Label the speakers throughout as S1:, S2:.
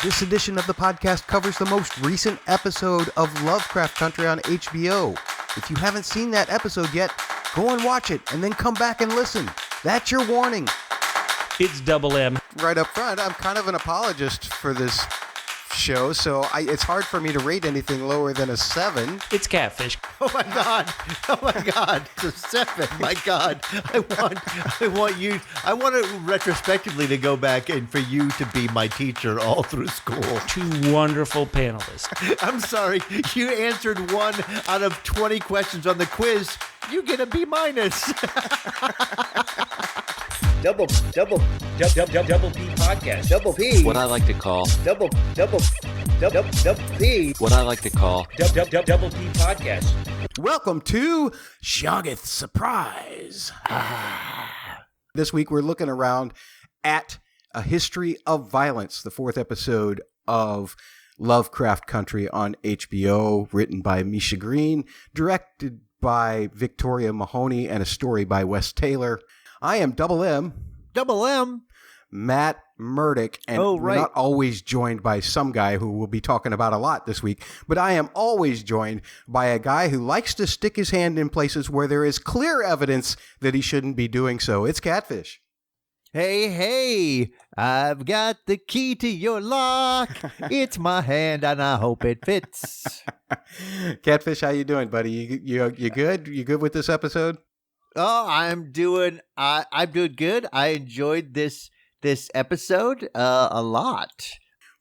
S1: This edition of the podcast covers the most recent episode of Lovecraft Country on HBO. If you haven't seen that episode yet, go and watch it and then come back and listen. That's your warning.
S2: It's Double M.
S1: Right up front, I'm kind of an apologist for this show, so it's hard for me to rate anything lower than a 7.
S2: It's Catfish.
S3: Oh my God! It's a 7. My God, I want it retrospectively to go back and for you to be my teacher all through school.
S2: 2 wonderful panelists.
S3: I'm sorry, you answered 1 out of 20 questions on the quiz. You get a B-.
S4: Double P podcast. Double P.
S5: What I like to call
S4: Double P.
S5: what I like to call
S4: Double P podcast.
S1: Welcome to Shoggoth Surprise. This week we're looking around at A History of Violence, the 4th episode of Lovecraft Country on HBO, written by Misha Green, directed by Victoria Mahoney, and a story by Wes Taylor. I am Double M, Matt Murdock, and we're not always joined by some guy who we'll be talking about a lot this week, but I am always joined by a guy who likes to stick his hand in places where there is clear evidence that he shouldn't be doing so. It's Catfish.
S3: Hey, I've got the key to your lock. It's my hand and I hope it fits.
S1: Catfish, how you doing, buddy? You good? You good with this episode?
S3: Oh, I'm doing good. I enjoyed this episode a lot.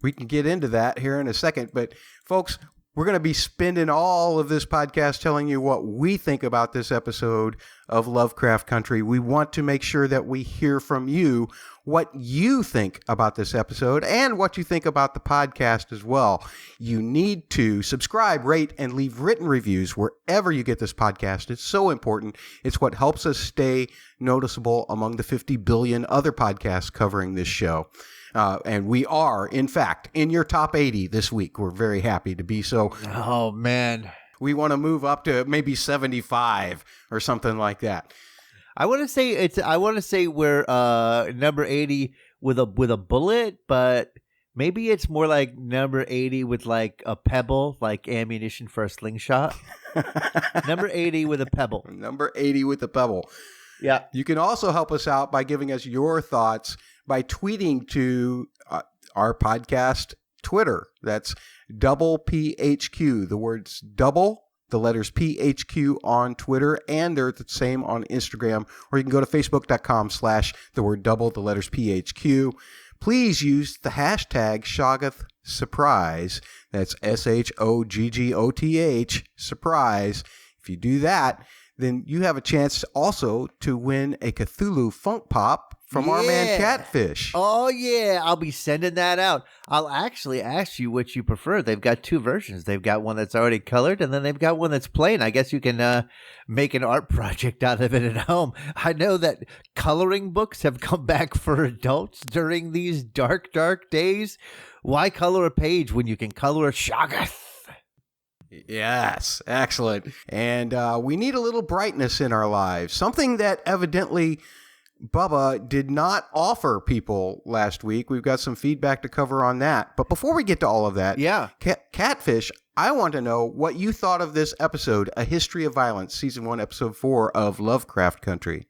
S1: We can get into that here in a second, but folks, we're going to be spending all of this podcast telling you what we think about this episode of Lovecraft Country. We want to make sure that we hear from you what you think about this episode and what you think about the podcast as well. You need to subscribe, rate, and leave written reviews wherever you get this podcast. It's so important. It's what helps us stay noticeable among the 50 billion other podcasts covering this show. And we are, in fact, in your top 80 this week. We're very happy to be so.
S3: Oh, man.
S1: We want to move up to maybe 75 or something like that.
S3: I want to say we're number 80 with a bullet, but maybe it's more like number 80 with like a pebble, like ammunition for a slingshot. Number 80 with a pebble.
S1: Number 80 with a pebble.
S3: Yeah.
S1: You can also help us out by giving us your thoughts by tweeting to our podcast Twitter. That's double PHQ. The words double, the letters PHQ on Twitter, and they're the same on Instagram. Or you can go to facebook.com/the word double, the letters PHQ. Please use the hashtag Shoggoth Surprise. That's SHOGGOTH Surprise. If you do that, then you have a chance also to win a Cthulhu Funk Pop from our man Catfish.
S3: Oh, yeah. I'll be sending that out. I'll actually ask you which you prefer. They've got 2 versions. They've got one that's already colored, and then they've got one that's plain. I guess you can make an art project out of it at home. I know that coloring books have come back for adults during these dark, dark days. Why color a page when you can color a Shoggoth?
S1: Yes, excellent. And we need a little brightness in our lives. Something that evidently Bubba did not offer people last week. We've got some feedback to cover on that. But before we get to all of that, Catfish, I want to know what you thought of this episode, A History of Violence, Season 1, Episode 4 of Lovecraft Country.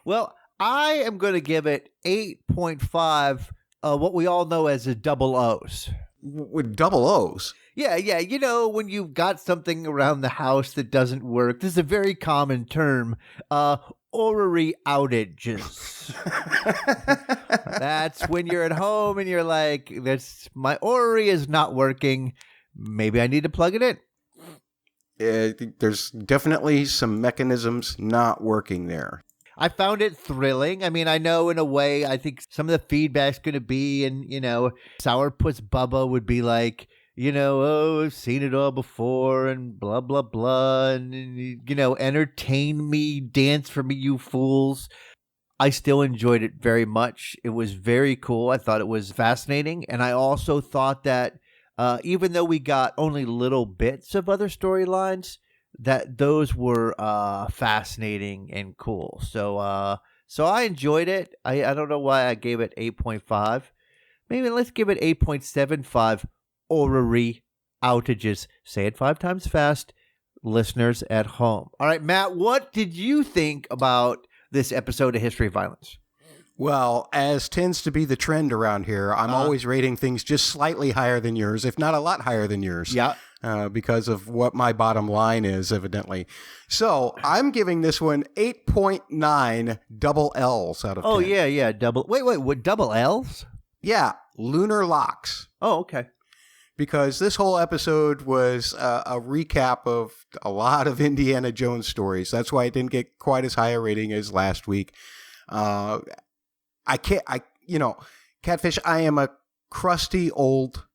S3: Well, I am going to give it 8.5, what we all know as a double O's.
S1: With double O's?
S3: Yeah. You know, when you've got something around the house that doesn't work, this is a very common term, orrery outages. That's when you're at home and you're like, my orrery is not working. Maybe I need to plug it in.
S1: There's definitely some mechanisms not working there.
S3: I found it thrilling. I mean, I know in a way, I think some of the feedback's going to be, and, you know, Sourpuss Bubba would be like, you know, oh, I've seen it all before and blah, blah, blah. And, you know, entertain me, dance for me, you fools. I still enjoyed it very much. It was very cool. I thought it was fascinating. And I also thought that even though we got only little bits of other storylines, that those were fascinating and cool. So I enjoyed it. I don't know why I gave it 8.5. maybe let's give it 8.75 orrery outages. Say it 5 times fast, listeners at home. All right, Matt, what did you think about this episode of History of Violence?
S1: Well, as tends to be the trend around here, I'm always rating things just slightly higher than yours, if not a lot higher than yours.
S3: Yeah.
S1: Because of what my bottom line is, evidently. So I'm giving this one 8.9 double L's out of 10.
S3: Oh, yeah. Wait, what, double L's?
S1: Yeah, lunar locks.
S3: Oh, okay.
S1: Because this whole episode was a recap of a lot of Indiana Jones stories. That's why it didn't get quite as high a rating as last week. Catfish, I am a crusty old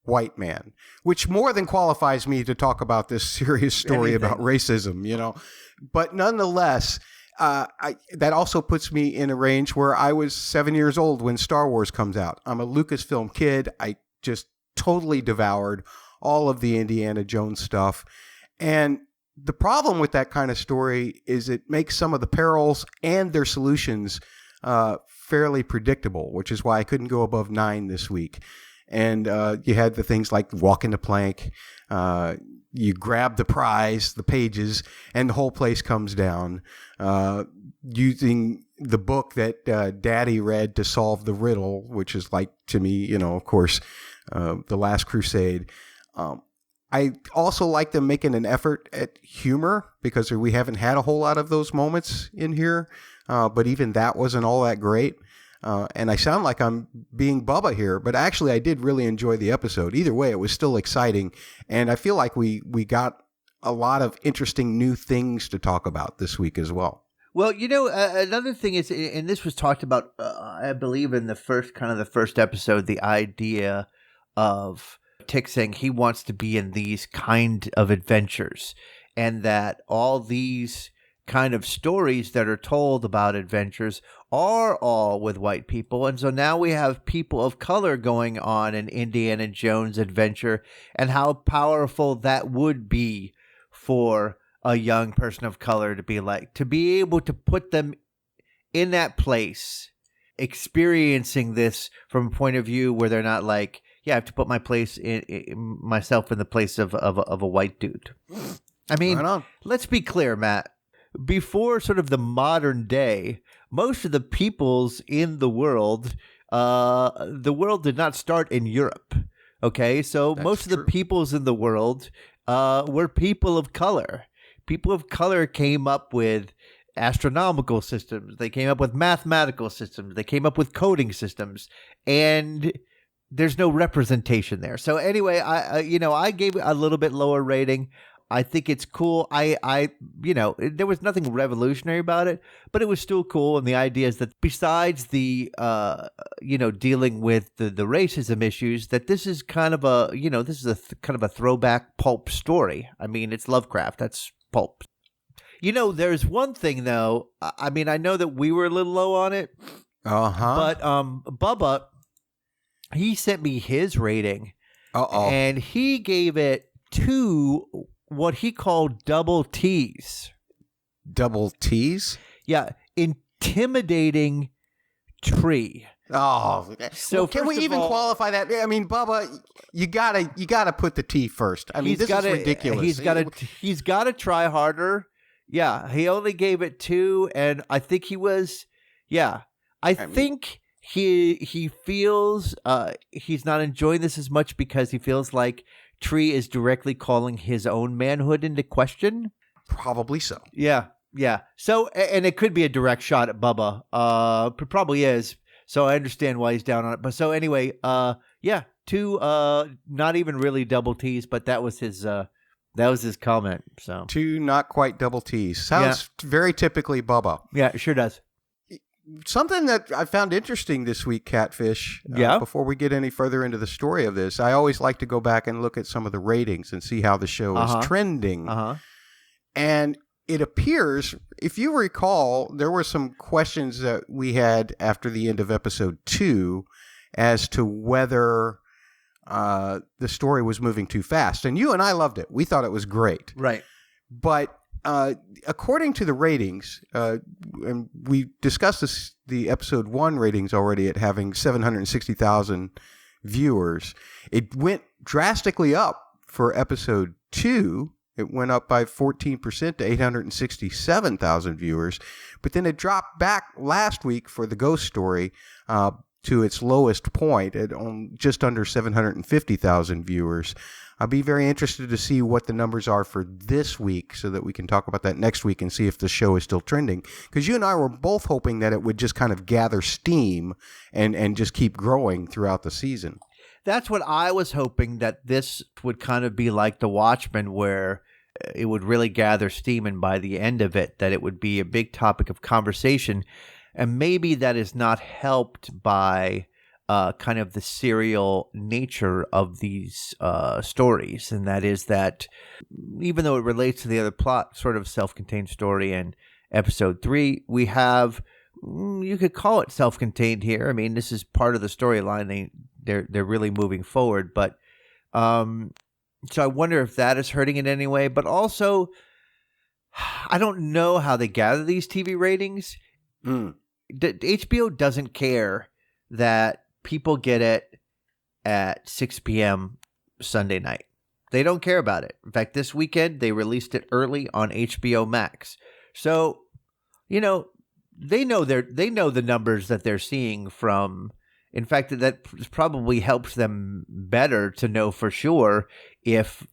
S1: white man, which more than qualifies me to talk about this serious story about racism, But nonetheless, that also puts me in a range where I was 7 years old when Star Wars comes out. I'm a Lucasfilm kid. I just totally devoured all of the Indiana Jones stuff. And the problem with that kind of story is it makes some of the perils and their solutions fairly predictable, which is why I couldn't go above 9 this week. And you had the things like walking the plank, you grab the prize, the pages, and the whole place comes down, using the book that Daddy read to solve the riddle, which is like, to me, of course, The Last Crusade. I also like them making an effort at humor because we haven't had a whole lot of those moments in here. But even that wasn't all that great. And I sound like I'm being Bubba here, but actually I did really enjoy the episode. Either way, it was still exciting. And I feel like we got a lot of interesting new things to talk about this week as well.
S3: Well, another thing is, and this was talked about, I believe, in the first episode, the idea of Tick saying he wants to be in these kind of adventures, and that all these kind of stories that are told about adventures are all with white people. And so now we have people of color going on an Indiana Jones adventure, and how powerful that would be for a young person of color to be able to put them in that place, experiencing this from a point of view where they're not like, yeah, I have to put myself in the place of a white dude. I mean, let's be clear, Matt. Before sort of the modern day, most of the peoples in the world did not start in Europe. Okay, so most of the peoples in the world were people of color. People of color came up with astronomical systems. They came up with mathematical systems. They came up with coding systems, and there's no representation there. So anyway, I gave it a little bit lower rating. I think it's cool. There was nothing revolutionary about it, but it was still cool. And the idea is that besides the, dealing with the racism issues, that this is kind of kind of a throwback pulp story. I mean, it's Lovecraft. That's pulp. There's one thing though. I mean, I know that we were a little low on it. But Bubba, he sent me his rating. And he gave it 2 what he called double T's.
S1: Double T's?
S3: Yeah, intimidating tree.
S1: Oh, so can we even qualify that? I mean, Bubba, you gotta put the T first. I mean, this is ridiculous.
S3: He's got to try harder. Yeah, he only gave it 2, and I think he was. Yeah, I think he feels he's not enjoying this as much because he feels like Tree is directly calling his own manhood into question.
S1: Probably so.
S3: Yeah. So, and it could be a direct shot at Bubba. It probably is. So I understand why he's down on it. But so anyway, 2 not even really double T's, but that was his comment. So
S1: 2 not quite double T's. Sounds very typically Bubba.
S3: Yeah, it sure does.
S1: Something that I found interesting this week, Catfish, before we get any further into the story of this, I always like to go back and look at some of the ratings and see how the show is trending. And it appears, if you recall, there were some questions that we had after the end of episode 2 as to whether the story was moving too fast. And you and I loved it. We thought it was great.
S3: Right.
S1: But according to the ratings, and we discussed the episode 1 ratings already at having 760,000 viewers. It went drastically up for episode 2. It went up by 14% to 867,000 viewers. But then it dropped back last week for the ghost story to its lowest point at just under 750,000 viewers. I'll be very interested to see what the numbers are for this week so that we can talk about that next week and see if the show is still trending. Because you and I were both hoping that it would just kind of gather steam and just keep growing throughout the season.
S3: That's what I was hoping, that this would kind of be like The Watchmen, where it would really gather steam, and by the end of it, that it would be a big topic of conversation. And maybe that is not helped by kind of the serial nature of these stories. And that is that even though it relates to the other plot, sort of self-contained story in episode 3, we have, you could call it self-contained here. I mean, this is part of the storyline. They're really moving forward. But so I wonder if that is hurting in any way. But also, I don't know how they gather these TV ratings. HBO doesn't care that people get it at 6 p.m. Sunday night. They don't care about it. In fact, this weekend, they released it early on HBO Max. So, you know, they know the numbers that they're seeing from. In fact, that probably helps them better to know for sure if,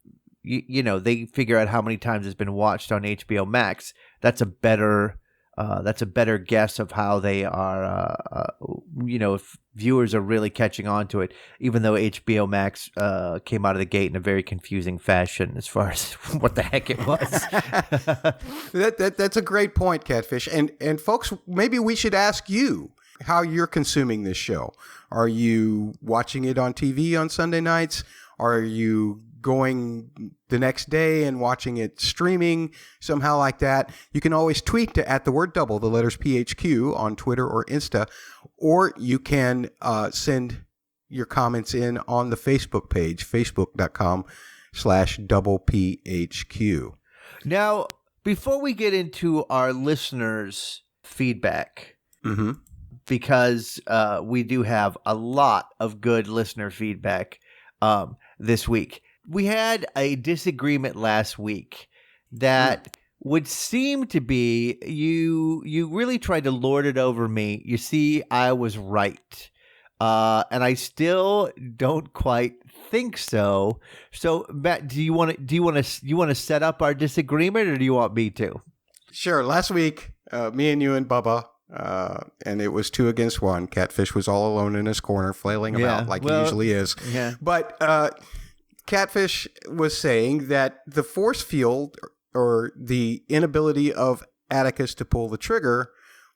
S3: you know, they figure out how many times it's been watched on HBO Max. That's a better guess of how they are, you know, if viewers are really catching on to it, even though HBO Max came out of the gate in a very confusing fashion as far as what the heck it was.
S1: That's a great point, Catfish. And folks, maybe we should ask you how you're consuming this show. Are you watching it on TV on Sunday nights? Are you going the next day and watching it streaming somehow like that? You can always tweet to @theword_double, the letters PHQ, on Twitter or Insta, or you can send your comments in on the Facebook page, facebook.com/doublephq.
S3: Now, before we get into our listeners' feedback, because we do have a lot of good listener feedback this week. We had a disagreement last week that would seem to be you really tried to lord it over me. You see, I was right. And I still don't quite think so. So, Matt, do you want to set up our disagreement, or do you want me to?
S1: Sure. Last week, me and you and Bubba, and it was 2 against 1. Catfish was all alone in his corner, flailing about like he usually is.
S3: Yeah.
S1: But Catfish was saying that the force field, or the inability of Atticus to pull the trigger,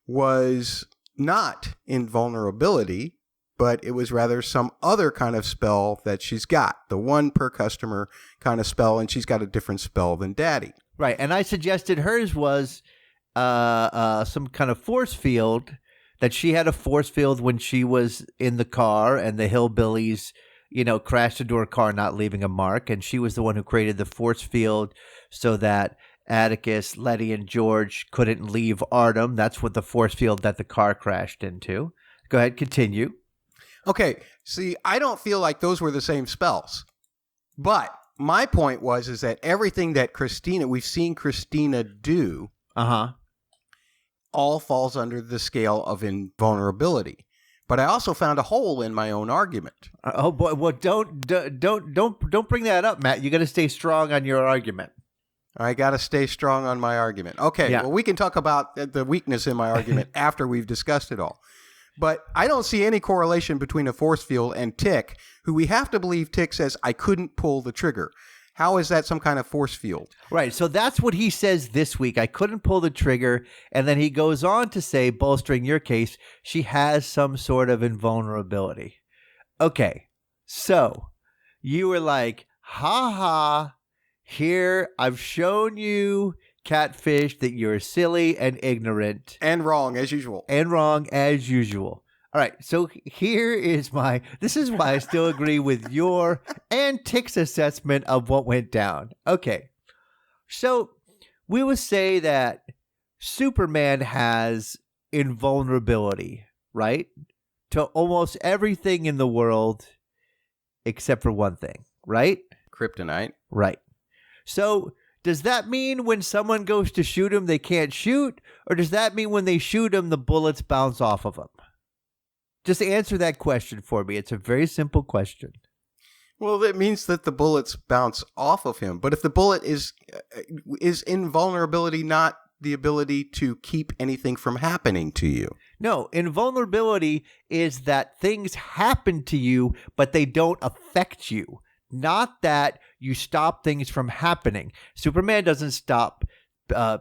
S1: was not invulnerability, but it was rather some other kind of spell that she's got. The one per customer kind of spell, and she's got a different spell than Daddy.
S3: Right. And I suggested hers was some kind of force field, that she had a force field when she was in the car and the hillbillies, you know, crashed into her car, not leaving a mark. And she was the one who created the force field so that Atticus, Letty, and George couldn't leave Artem. That's what the force field that the car crashed into. Go ahead, continue.
S1: Okay. See, I don't feel like those were the same spells. But my point is that everything that we've seen Christina do, all falls under the scale of invulnerability. But I also found a hole in my own argument.
S3: Oh boy! Well, don't bring that up, Matt. You got to stay strong on your argument.
S1: I got to stay strong on my argument. Okay. Yeah. Well, we can talk about the weakness in my argument after we've discussed it all. But I don't see any correlation between a force field and Tick, who we have to believe Tick says, I couldn't pull the trigger. How is that some kind of force field?
S3: Right. So that's what he says this week. I couldn't pull the trigger. And then he goes on to say, bolstering your case, she has some sort of invulnerability. Okay. So you were like, ha ha, here, I've shown you, Catfish, that you're silly and ignorant.
S1: And wrong, as usual.
S3: All right, so here is this is why I still agree with your and Tick's assessment of what went down. Okay, so we would say that Superman has invulnerability, right? To almost everything in the world except for one thing, right?
S1: Kryptonite.
S3: Right. So does that mean when someone goes to shoot him, they can't shoot? Or does that mean when they shoot him, the bullets bounce off of him? Just answer that question for me. It's a very simple question.
S1: Well, that means that the bullets bounce off of him. But if the bullet is invulnerability not the ability to keep anything from happening to you?
S3: No, invulnerability is that things happen to you, but they don't affect you. Not that you stop things from happening. Superman doesn't stop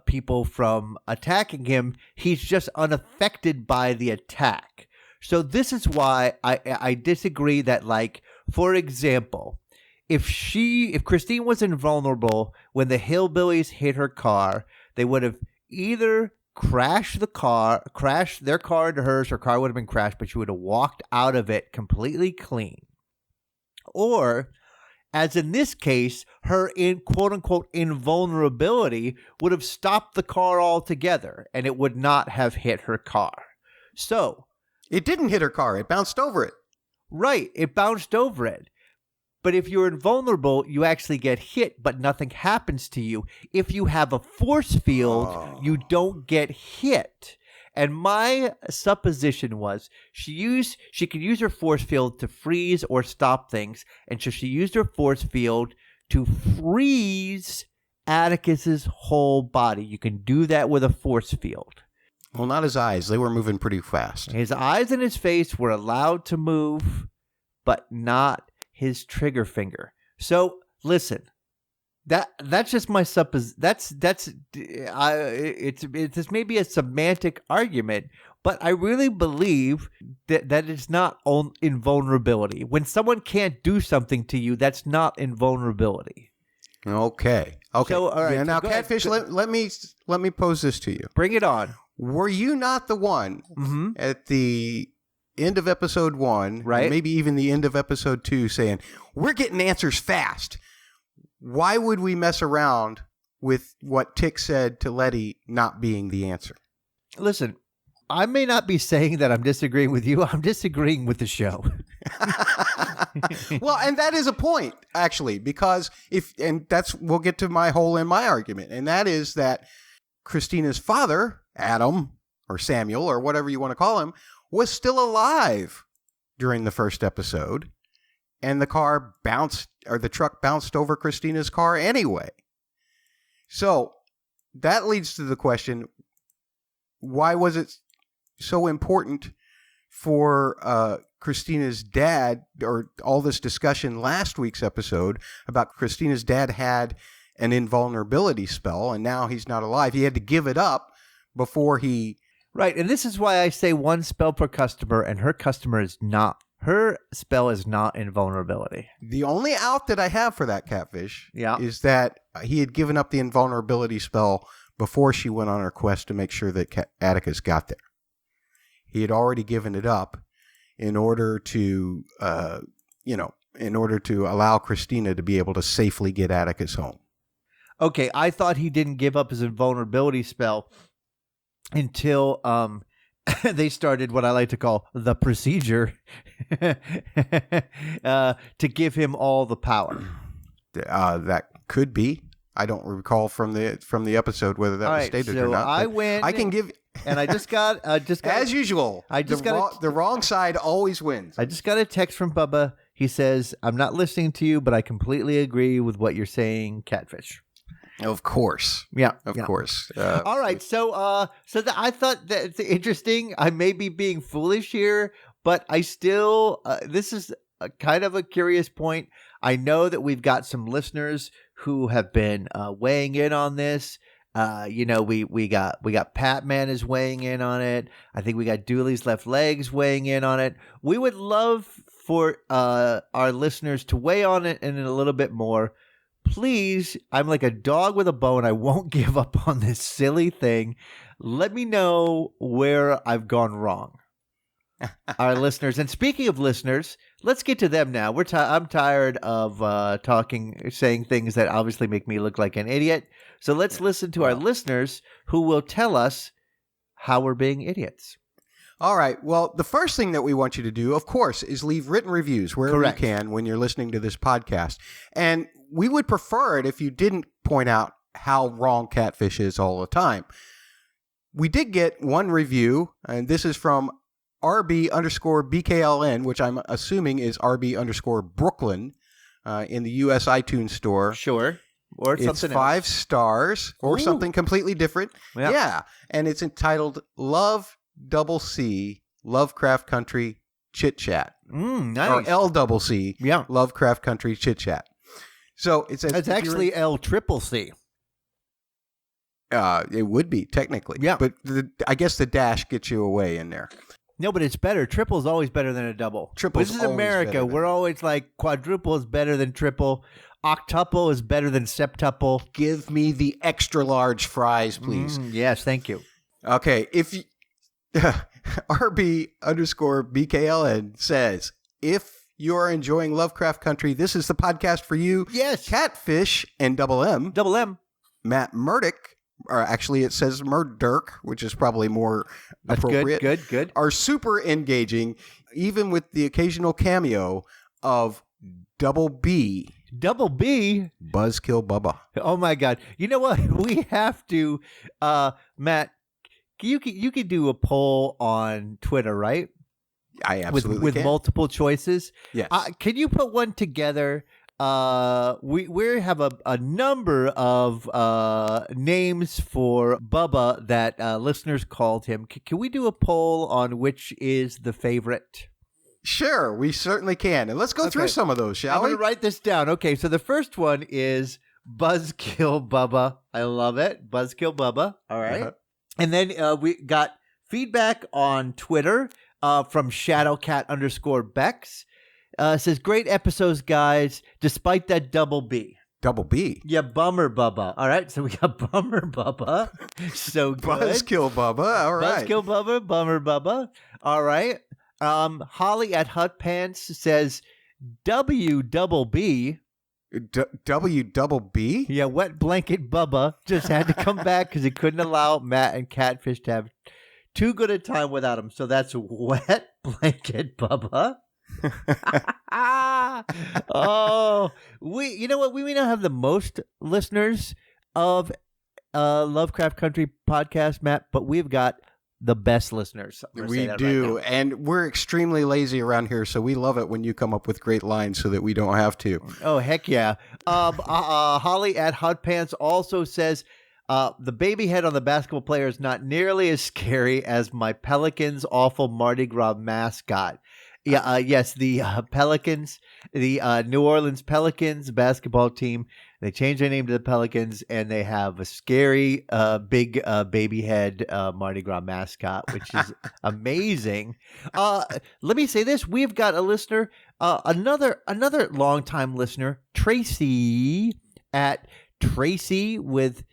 S3: people from attacking him. He's just unaffected by the attack. So this is why I disagree that, like, for example, if Christine was invulnerable when the hillbillies hit her car, they would have either crashed their car into hers, her car would have been crashed, but she would have walked out of it completely clean. Or, as in this case, her quote-unquote invulnerability would have stopped the car altogether, and it would not have hit her car. So,
S1: it didn't hit her car. It bounced over it.
S3: Right. It bounced over it. But if you're invulnerable, you actually get hit, but nothing happens to you. If you have a force field, you don't get hit. And my supposition was she could use her force field to freeze or stop things. And so she used her force field to freeze Atticus's whole body. You can do that with a force field.
S1: Well, not his eyes. They were moving pretty fast.
S3: His eyes and his face were allowed to move, but not his trigger finger. So listen, that's just my it's maybe a semantic argument, but I really believe that it's not invulnerability. When someone can't do something to you, that's not invulnerability.
S1: Okay. So, all right. Yeah, now, Catfish, let me pose this to you.
S3: Bring it on.
S1: Were you not the one at the end of episode 1,
S3: right?
S1: Maybe even the end of episode 2, saying, we're getting answers fast. Why would we mess around with what Tick said to Letty not being the answer?
S3: Listen, I may not be saying that I'm disagreeing with you. I'm disagreeing with the show.
S1: Well, and that is a point, actually, because we'll get to my argument. And that is that Christina's father, Adam or Samuel or whatever you want to call him, was still alive during the first episode, and the truck bounced over Christina's car anyway. So that leads to the question, why was it so important for Christina's dad, or all this discussion last week's episode about Christina's dad had an invulnerability spell and now he's not alive. He had to give it up before he...
S3: Right, and this is why I say one spell per customer, and her spell is not invulnerability.
S1: The only out that I have for that, Catfish,
S3: yeah,
S1: is that he had given up the invulnerability spell before she went on her quest to make sure that Atticus got there. He had already given it up in order to, allow Christina to be able to safely get Atticus home.
S3: Okay, I thought he didn't give up his invulnerability spell until they started what I like to call the procedure to give him all the power.
S1: That could be. I don't recall from the episode whether that was stated or not.
S3: I win.
S1: I can give,
S3: and I just got
S1: as usual. The wrong side always wins.
S3: I just got a text from Bubba. He says, "I'm not listening to you, but I completely agree with what you're saying, Catfish."
S1: Of course.
S3: Yeah.
S1: Of course.
S3: All right. So I thought that's interesting. I may be being foolish here, but I still, this is kind of a curious point. I know that we've got some listeners who have been weighing in on this. We got Patman is weighing in on it. I think we got Dooley's Left Legs weighing in on it. We would love for our listeners to weigh on it and a little bit more. Please, I'm like a dog with a bone. I won't give up on this silly thing. Let me know where I've gone wrong. Our listeners. And speaking of listeners, let's get to them now. I'm tired of saying things that obviously make me look like an idiot. So let's listen to our listeners who will tell us how we're being idiots.
S1: All right. Well, the first thing that we want you to do, of course, is leave written reviews wherever
S3: Correct.
S1: you can when you're listening to this podcast. And we would prefer it if you didn't point out how wrong Catfish is all the time. We did get one review, and this is from RB_BKLN, which I'm assuming is RB_Brooklyn in the US iTunes store.
S3: Sure. Or
S1: It's
S3: something
S1: 5
S3: else.
S1: stars or
S3: Ooh.
S1: something completely different.
S3: Yeah.
S1: Yeah. And it's entitled Love Double C Lovecraft Country Chit Chat.
S3: Nice.
S1: Or LCC
S3: Yeah.
S1: Lovecraft Country Chit Chat. So it says
S3: It's actually LCCC.
S1: it would be technically.
S3: Yeah.
S1: But I guess the dash gets you away in there.
S3: No, but it's better. Triple is always better than a double.
S1: Triple's
S3: This is
S1: always
S3: America.
S1: better than-
S3: We're always like quadruple is better than triple. Octuple is better than septuple.
S1: Give me the extra large fries, please.
S3: Yes, thank you.
S1: Okay, if you, RB_BKLN says, if you're enjoying Lovecraft Country, this is the podcast for you.
S3: Yes.
S1: Catfish and Double M,
S3: Double M.
S1: Matt Murdock, or actually it says Murdirk, which is probably more
S3: That's
S1: appropriate,
S3: good.
S1: are super engaging, even with the occasional cameo of Double B,
S3: Double B.
S1: Buzzkill Bubba.
S3: Oh my God! You know what? We have to, Matt. You could do a poll on Twitter, right?
S1: I absolutely
S3: with
S1: can.
S3: multiple choices.
S1: Yes.
S3: Can you put one together? We have a number of names for Bubba that listeners called him. Can we do a poll on which is the favorite?
S1: Sure, we certainly can. And let's go through
S3: Okay.
S1: some of those, shall
S3: I'm
S1: we?
S3: going to write this down. Okay, so the first one is Buzzkill Bubba. I love it. Buzzkill Bubba. All right.
S1: Uh-huh.
S3: And then we got feedback on Twitter from Shadowcat_Bex. Says, great episodes, guys, despite that double B.
S1: Double B.
S3: Yeah, Bummer Bubba. All right, so we got Bummer Bubba. So good.
S1: Buzzkill Bubba. All right.
S3: Buzzkill Bubba, Bummer Bubba. All right. Holly at Hut Pants says, W double B.
S1: W double B?
S3: Yeah, Wet Blanket Bubba just had to come back because he couldn't allow Matt and Catfish to have too good a time without him. So that's Wet Blanket Bubba. Oh, you know what? We may not have the most listeners of Lovecraft Country podcast, Matt, but we've got the best listeners. I'm gonna say
S1: We
S3: that
S1: do.
S3: right
S1: And we're extremely lazy around here, so we love it when you come up with great lines so that we don't have to.
S3: now. Oh, heck yeah. Holly at Hot Pants also says, the baby head on the basketball player is not nearly as scary as my Pelicans' awful Mardi Gras mascot. Yeah, yes, the Pelicans, the New Orleans Pelicans basketball team, they changed their name to the Pelicans, and they have a scary big baby head Mardi Gras mascot, which is amazing. Let me say this. We've got a listener, another longtime listener, Tracy at Tracy with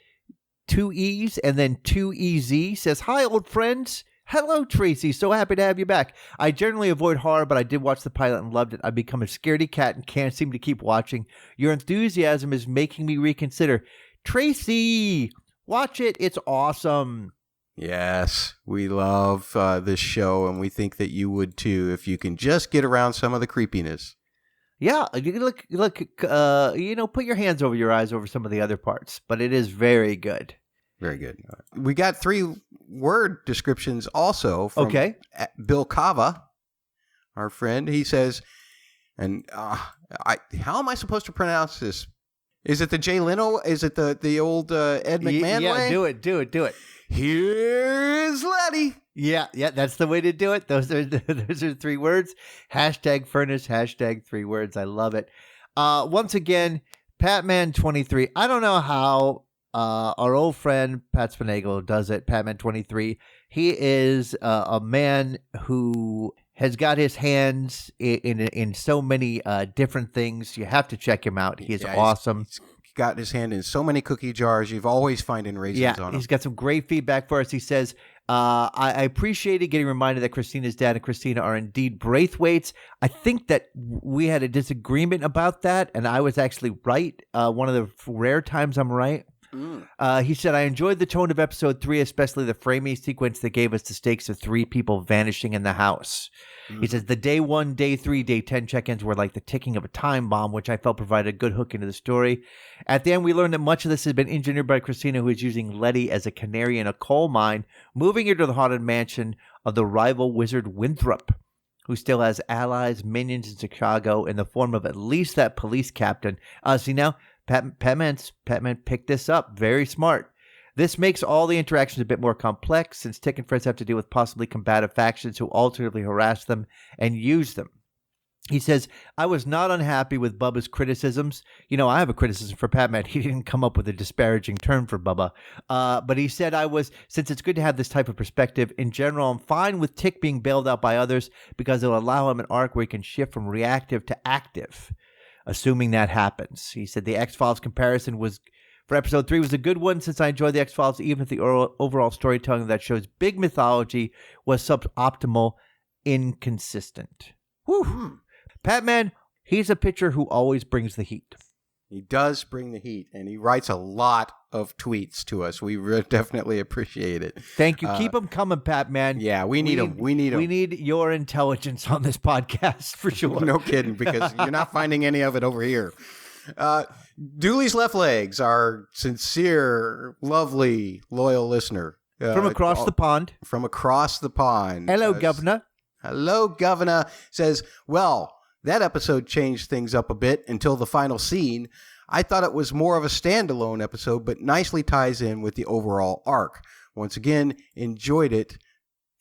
S3: 2 E's and then 2 EZ says, hi, old friends. Hello, Tracy. So happy to have you back. I generally avoid horror, but I did watch the pilot and loved it. I've become a scaredy cat and can't seem to keep watching. Your enthusiasm is making me reconsider. Tracy, watch it. It's awesome.
S1: Yes, we love this show, and we think that you would too if you can just get around some of the creepiness.
S3: Yeah, you look. Put your hands over your eyes over some of the other parts, but it is very good.
S1: Very good. We got 3 word descriptions also from Bill Cava, our friend. He says, and how am I supposed to pronounce this? Is it the Jay Leno? Is it the old Ed McMahon way?
S3: Yeah, do it.
S1: Here's Letty.
S3: Yeah, that's the way to do it. Those are 3 words. #furnace, #3 words. I love it. Once again, Patman23. I don't know how our old friend Pat Spinagle does it. Patman23. He is a man who has got his hands in so many different things. You have to check him out. He is awesome.
S1: He's got his hand in so many cookie jars. You've always finding raisins on him.
S3: He's got some great feedback for us. He says, I appreciated getting reminded that Christina's dad and Christina are indeed Braithwaites. I think that we had a disagreement about that, and I was actually right. One of the rare times I'm right. He said, I enjoyed the tone of episode 3, especially the framing sequence that gave us the stakes of 3 people vanishing in the house. He says, the day 1, day 3, day 10 check-ins were like the ticking of a time bomb, which I felt provided a good hook into the story. At the end, we learned that much of this has been engineered by Christina, who is using Letty as a canary in a coal mine, moving her to the haunted mansion of the rival wizard Winthrop, who still has allies, minions in Chicago in the form of at least that police captain. See now, Patman picked this up. Very smart. This makes all the interactions a bit more complex, since Tick and Fritz have to deal with possibly combative factions who alternatively harass them and use them. He says, I was not unhappy with Bubba's criticisms. You know, I have a criticism for Patman. He didn't come up with a disparaging term for Bubba. But he said, since it's good to have this type of perspective, in general, I'm fine with Tick being bailed out by others because it'll allow him an arc where he can shift from reactive to active, assuming that happens. He said the X-Files comparison for episode 3 was a good one, since I enjoyed the X-Files, even if the overall storytelling that shows big mythology was suboptimal, inconsistent. Whew. Patman, he's a pitcher who always brings the heat.
S1: He does bring the heat, and he writes a lot of tweets to us. We definitely appreciate it.
S3: Thank you. Keep them coming, Patman.
S1: Yeah, we need them. We need them.
S3: We need your intelligence on this podcast, for sure.
S1: No kidding, because you're not finding any of it over here. Dooley's Left Legs, our sincere, lovely, loyal listener.
S3: From across the pond.
S1: From across the pond.
S3: Hello, Governor.
S1: Hello, Governor. Says, well, that episode changed things up a bit until the final scene. I thought it was more of a standalone episode, but nicely ties in with the overall arc. Once again, enjoyed it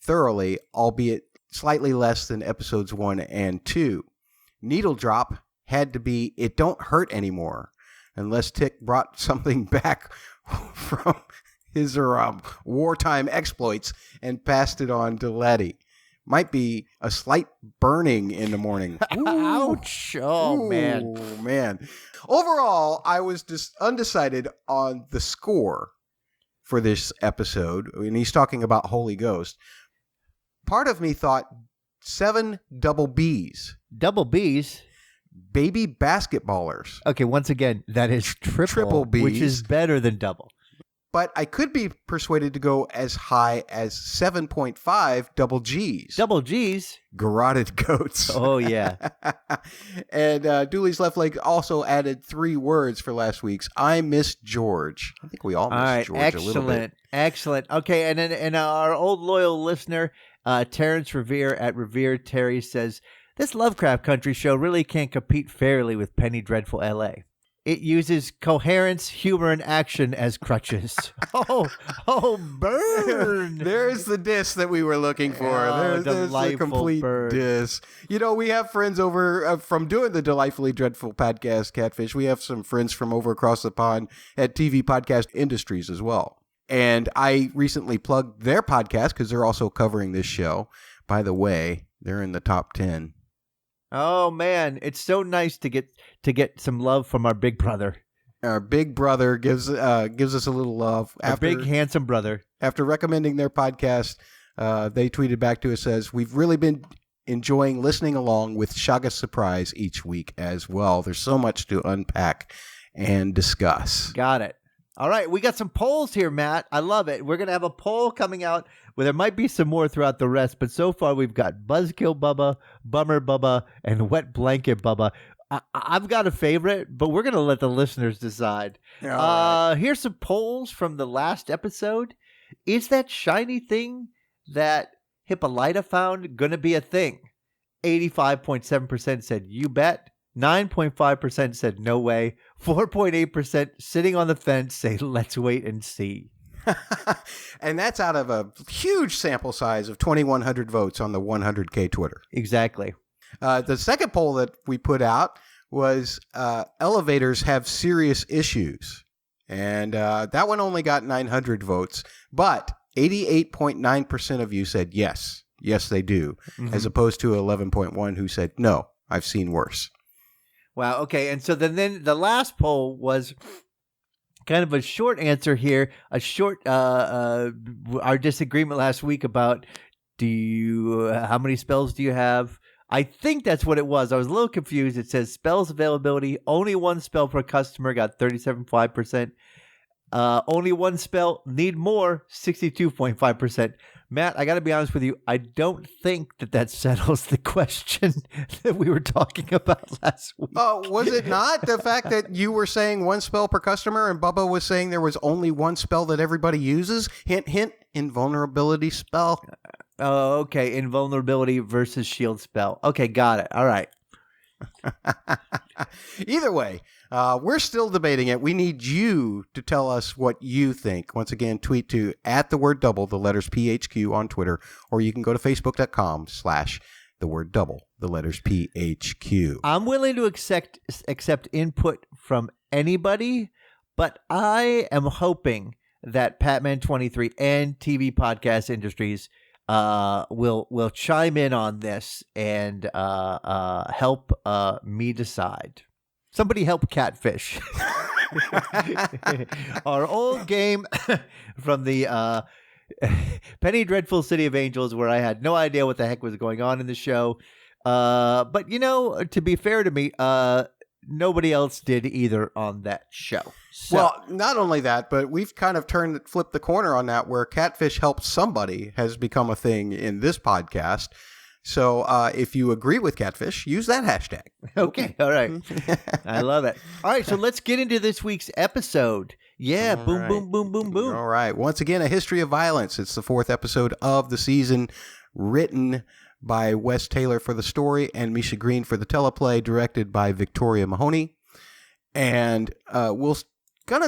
S1: thoroughly, albeit slightly less than episodes 1 and 2. Needle drop had to be It Don't Hurt Anymore, unless Tick brought something back from his wartime exploits and passed it on to Letty. Might be a slight burning in the morning.
S3: Ouch. Oh, man.
S1: Overall, I was just undecided on the score for this episode. And he's talking about Holy Ghost. Part of me thought 7 double Bs.
S3: Double Bs?
S1: Baby basketballers.
S3: Okay, once again, that is triple
S1: Bs.
S3: Which is better than double.
S1: But I could be persuaded to go as high as 7.5 double Gs.
S3: Double Gs?
S1: Garroted goats.
S3: Oh, yeah.
S1: And Dooley's Left Leg also added 3 words for last week's I Miss George. I think we all miss George a little bit.
S3: Excellent. Okay, and then our old loyal listener, Terrence Revere at Revere Terry says, this Lovecraft Country show really can't compete fairly with Penny Dreadful L.A. It uses coherence, humor, and action as crutches. Oh, burn!
S1: There's the diss that we were looking for. There's the complete diss. You know, we have friends over from doing the Delightfully Dreadful podcast, Catfish. We have some friends from over across the pond at TV Podcast Industries as well. And I recently plugged their podcast because they're also covering this show. By the way, they're in the top 10.
S3: Oh, man. It's so nice to get some love from our big brother.
S1: Our big brother gives us a little love.
S3: Our big, handsome brother.
S1: After recommending their podcast, they tweeted back to us, says, we've really been enjoying listening along with Shoggoth Surprise each week as well. There's so much to unpack and discuss.
S3: Got it. All right, we got some polls here, Matt. I love it. We're going to have a poll coming out where there might be some more throughout the rest, but so far we've got Buzzkill Bubba, Bummer Bubba, and Wet Blanket Bubba. I've got a favorite, but we're going to let the listeners decide. Right. Here's some polls from the last episode. Is that shiny thing that Hippolyta found going to be a thing? 85.7% said you bet. 9.5% said no way. 4.8% sitting on the fence say let's wait and see.
S1: And that's out of a huge sample size of 2,100 votes on the 100K Twitter.
S3: Exactly.
S1: The second poll that we put out was elevators have serious issues. And that one only got 900 votes. But 88.9% of you said yes. Yes, they do. Mm-hmm. As opposed to 11.1 who said no, I've seen worse.
S3: Wow. Okay. And so then the last poll was, kind of a short answer here. A short, our disagreement last week about how many spells do you have? I think that's what it was. I was a little confused. It says spells availability, only one spell per customer, got 37.5%. Only one spell, need more, 62.5%. Matt, I got to be honest with you. I don't think that settles the question that we were talking about last week.
S1: Oh, was it not the fact that you were saying one spell per customer and Bubba was saying there was only one spell that everybody uses? Hint, hint, invulnerability spell.
S3: Oh, okay. Invulnerability versus shield spell. Okay, got it. All right.
S1: Either way, we're still debating it. We need you to tell us what you think. Once again, tweet to @theword_double, the letters PHQ on Twitter, or you can go to facebook.com/theword_double, the letters PHQ.
S3: I'm willing to accept input from anybody, but I am hoping that Patman 23 and TV podcast industries will chime in on this and help me decide. Somebody help Catfish. Our old game from the Penny Dreadful City of Angels, where I had no idea what the heck was going on in the show. But to be fair to me, nobody else did either on that show. So,
S1: well, not only that, but we've kind of flipped the corner on that, where Catfish helps somebody has become a thing in this podcast. So if you agree with Catfish, use that hashtag.
S3: Okay. All right. I love it. All right. So let's get into this week's episode. Yeah.
S1: All
S3: boom,
S1: right.
S3: boom, boom, boom, boom.
S1: All right. Once again, A History of Violence. It's the 4th episode of the season, written by Wes Taylor for the story and Misha Green for the teleplay, directed by Victoria Mahoney. And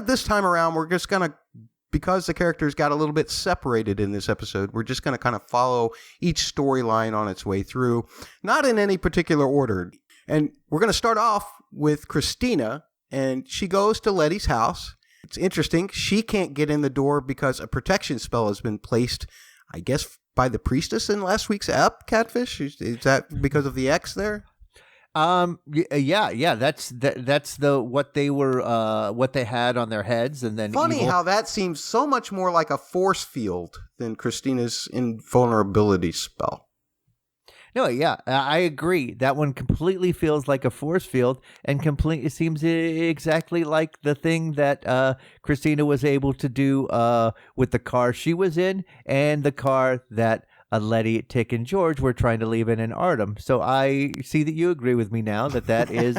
S1: this time around, we're just going to, because the characters got a little bit separated in this episode, we're just going to kind of follow each storyline on its way through, not in any particular order. And we're going to start off with Christina, and she goes to Letty's house. It's interesting. She can't get in the door because a protection spell has been placed, I guess, by the priestess in last week's ep, Catfish. Is that because of the X there?
S3: Yeah. That's what they had on their heads, and then
S1: funny how that seems so much more like a force field than Christina's invulnerability spell.
S3: No, yeah, I agree. That one completely feels like a force field, and completely seems exactly like the thing that Christina was able to do with the car she was in, and the car that Letty, Tick, and George were trying to leave in Artem. So I see that you agree with me now that is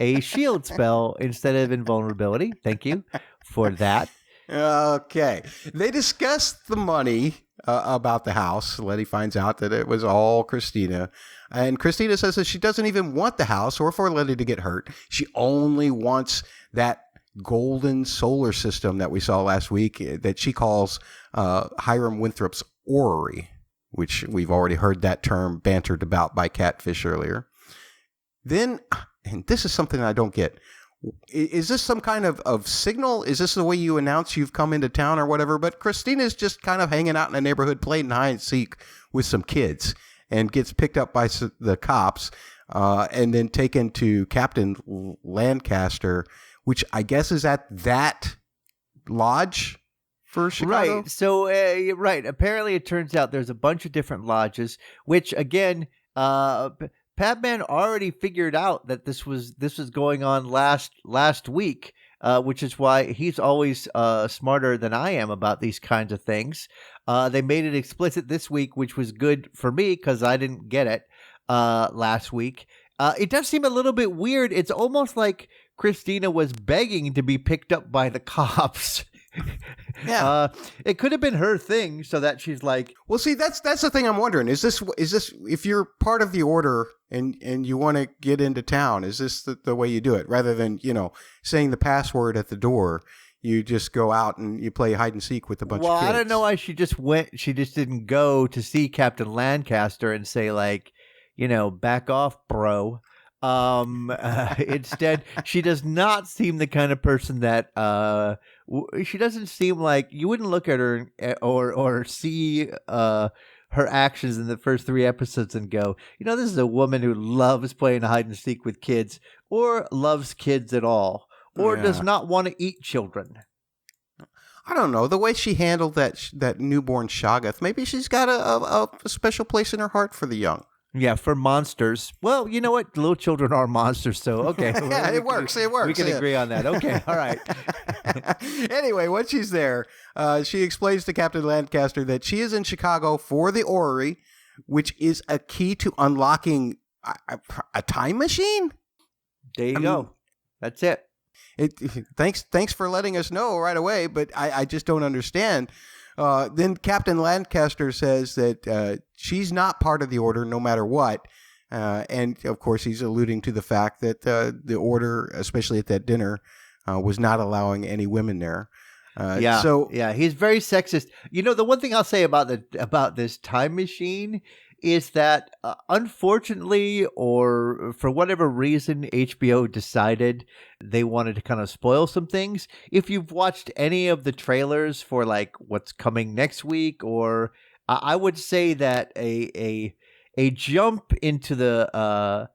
S3: a shield spell instead of invulnerability. Thank you for that.
S1: Okay. They discuss the money about the house. Letty finds out that it was all Christina. And Christina says that she doesn't even want the house or for Letty to get hurt. She only wants that golden solar system that we saw last week that she calls Hiram Winthrop's orrery, which we've already heard that term bantered about by Catfish earlier. Then, and this is something I don't get, is this some kind of signal? Is this the way you announce you've come into town or whatever? But Christina's just kind of hanging out in the neighborhood playing hide and seek with some kids and gets picked up by the cops and then taken to Captain Lancaster, which I guess is at that lodge for Chicago?
S3: Right. So, right. Apparently, it turns out there's a bunch of different lodges, which, again, Patman already figured out that this was going on last week, which is why he's always smarter than I am about these kinds of things. They made it explicit this week, which was good for me because I didn't get it last week. It does seem a little bit weird. It's almost like Christina was begging to be picked up by the cops.
S1: Yeah.
S3: It could have been her thing, so that she's like,
S1: well, see, that's the thing I'm wondering. Is this if you're part of the order and you want to get into town, is this the way you do it? Rather than, saying the password at the door, you just go out and you play hide and seek with a bunch of kids.
S3: Well, I don't know why she just went. She just didn't go to see Captain Lancaster and say, like, back off, bro. Instead, she does not seem the kind of person that she doesn't seem like you wouldn't look at her or see her actions in the first 3 episodes and go, this is a woman who loves playing hide and seek with kids, or loves kids at all, or does not want to eat children.
S1: I don't know, the way she handled that newborn Shoggoth. Maybe she's got a special place in her heart for the young.
S3: Yeah, for monsters. Well, you know what? Little children are monsters, so okay.
S1: Yeah, it works.
S3: We can
S1: yeah.
S3: agree on that. Okay, all right.
S1: Anyway, once she's there, she explains to Captain Lancaster that she is in Chicago for the orrery, which is a key to unlocking a time machine.
S3: There you go. That's it.
S1: Thanks for letting us know right away, but I just don't understand. Then Captain Lancaster says that she's not part of the order no matter what. And, of course, he's alluding to the fact that the order, especially at that dinner, was not allowing any women there.
S3: He's very sexist. You know, the one thing I'll say about this time machine is that unfortunately, or for whatever reason, HBO decided they wanted to kind of spoil some things. If you've watched any of the trailers for like what's coming next week, or I would say that a jump into the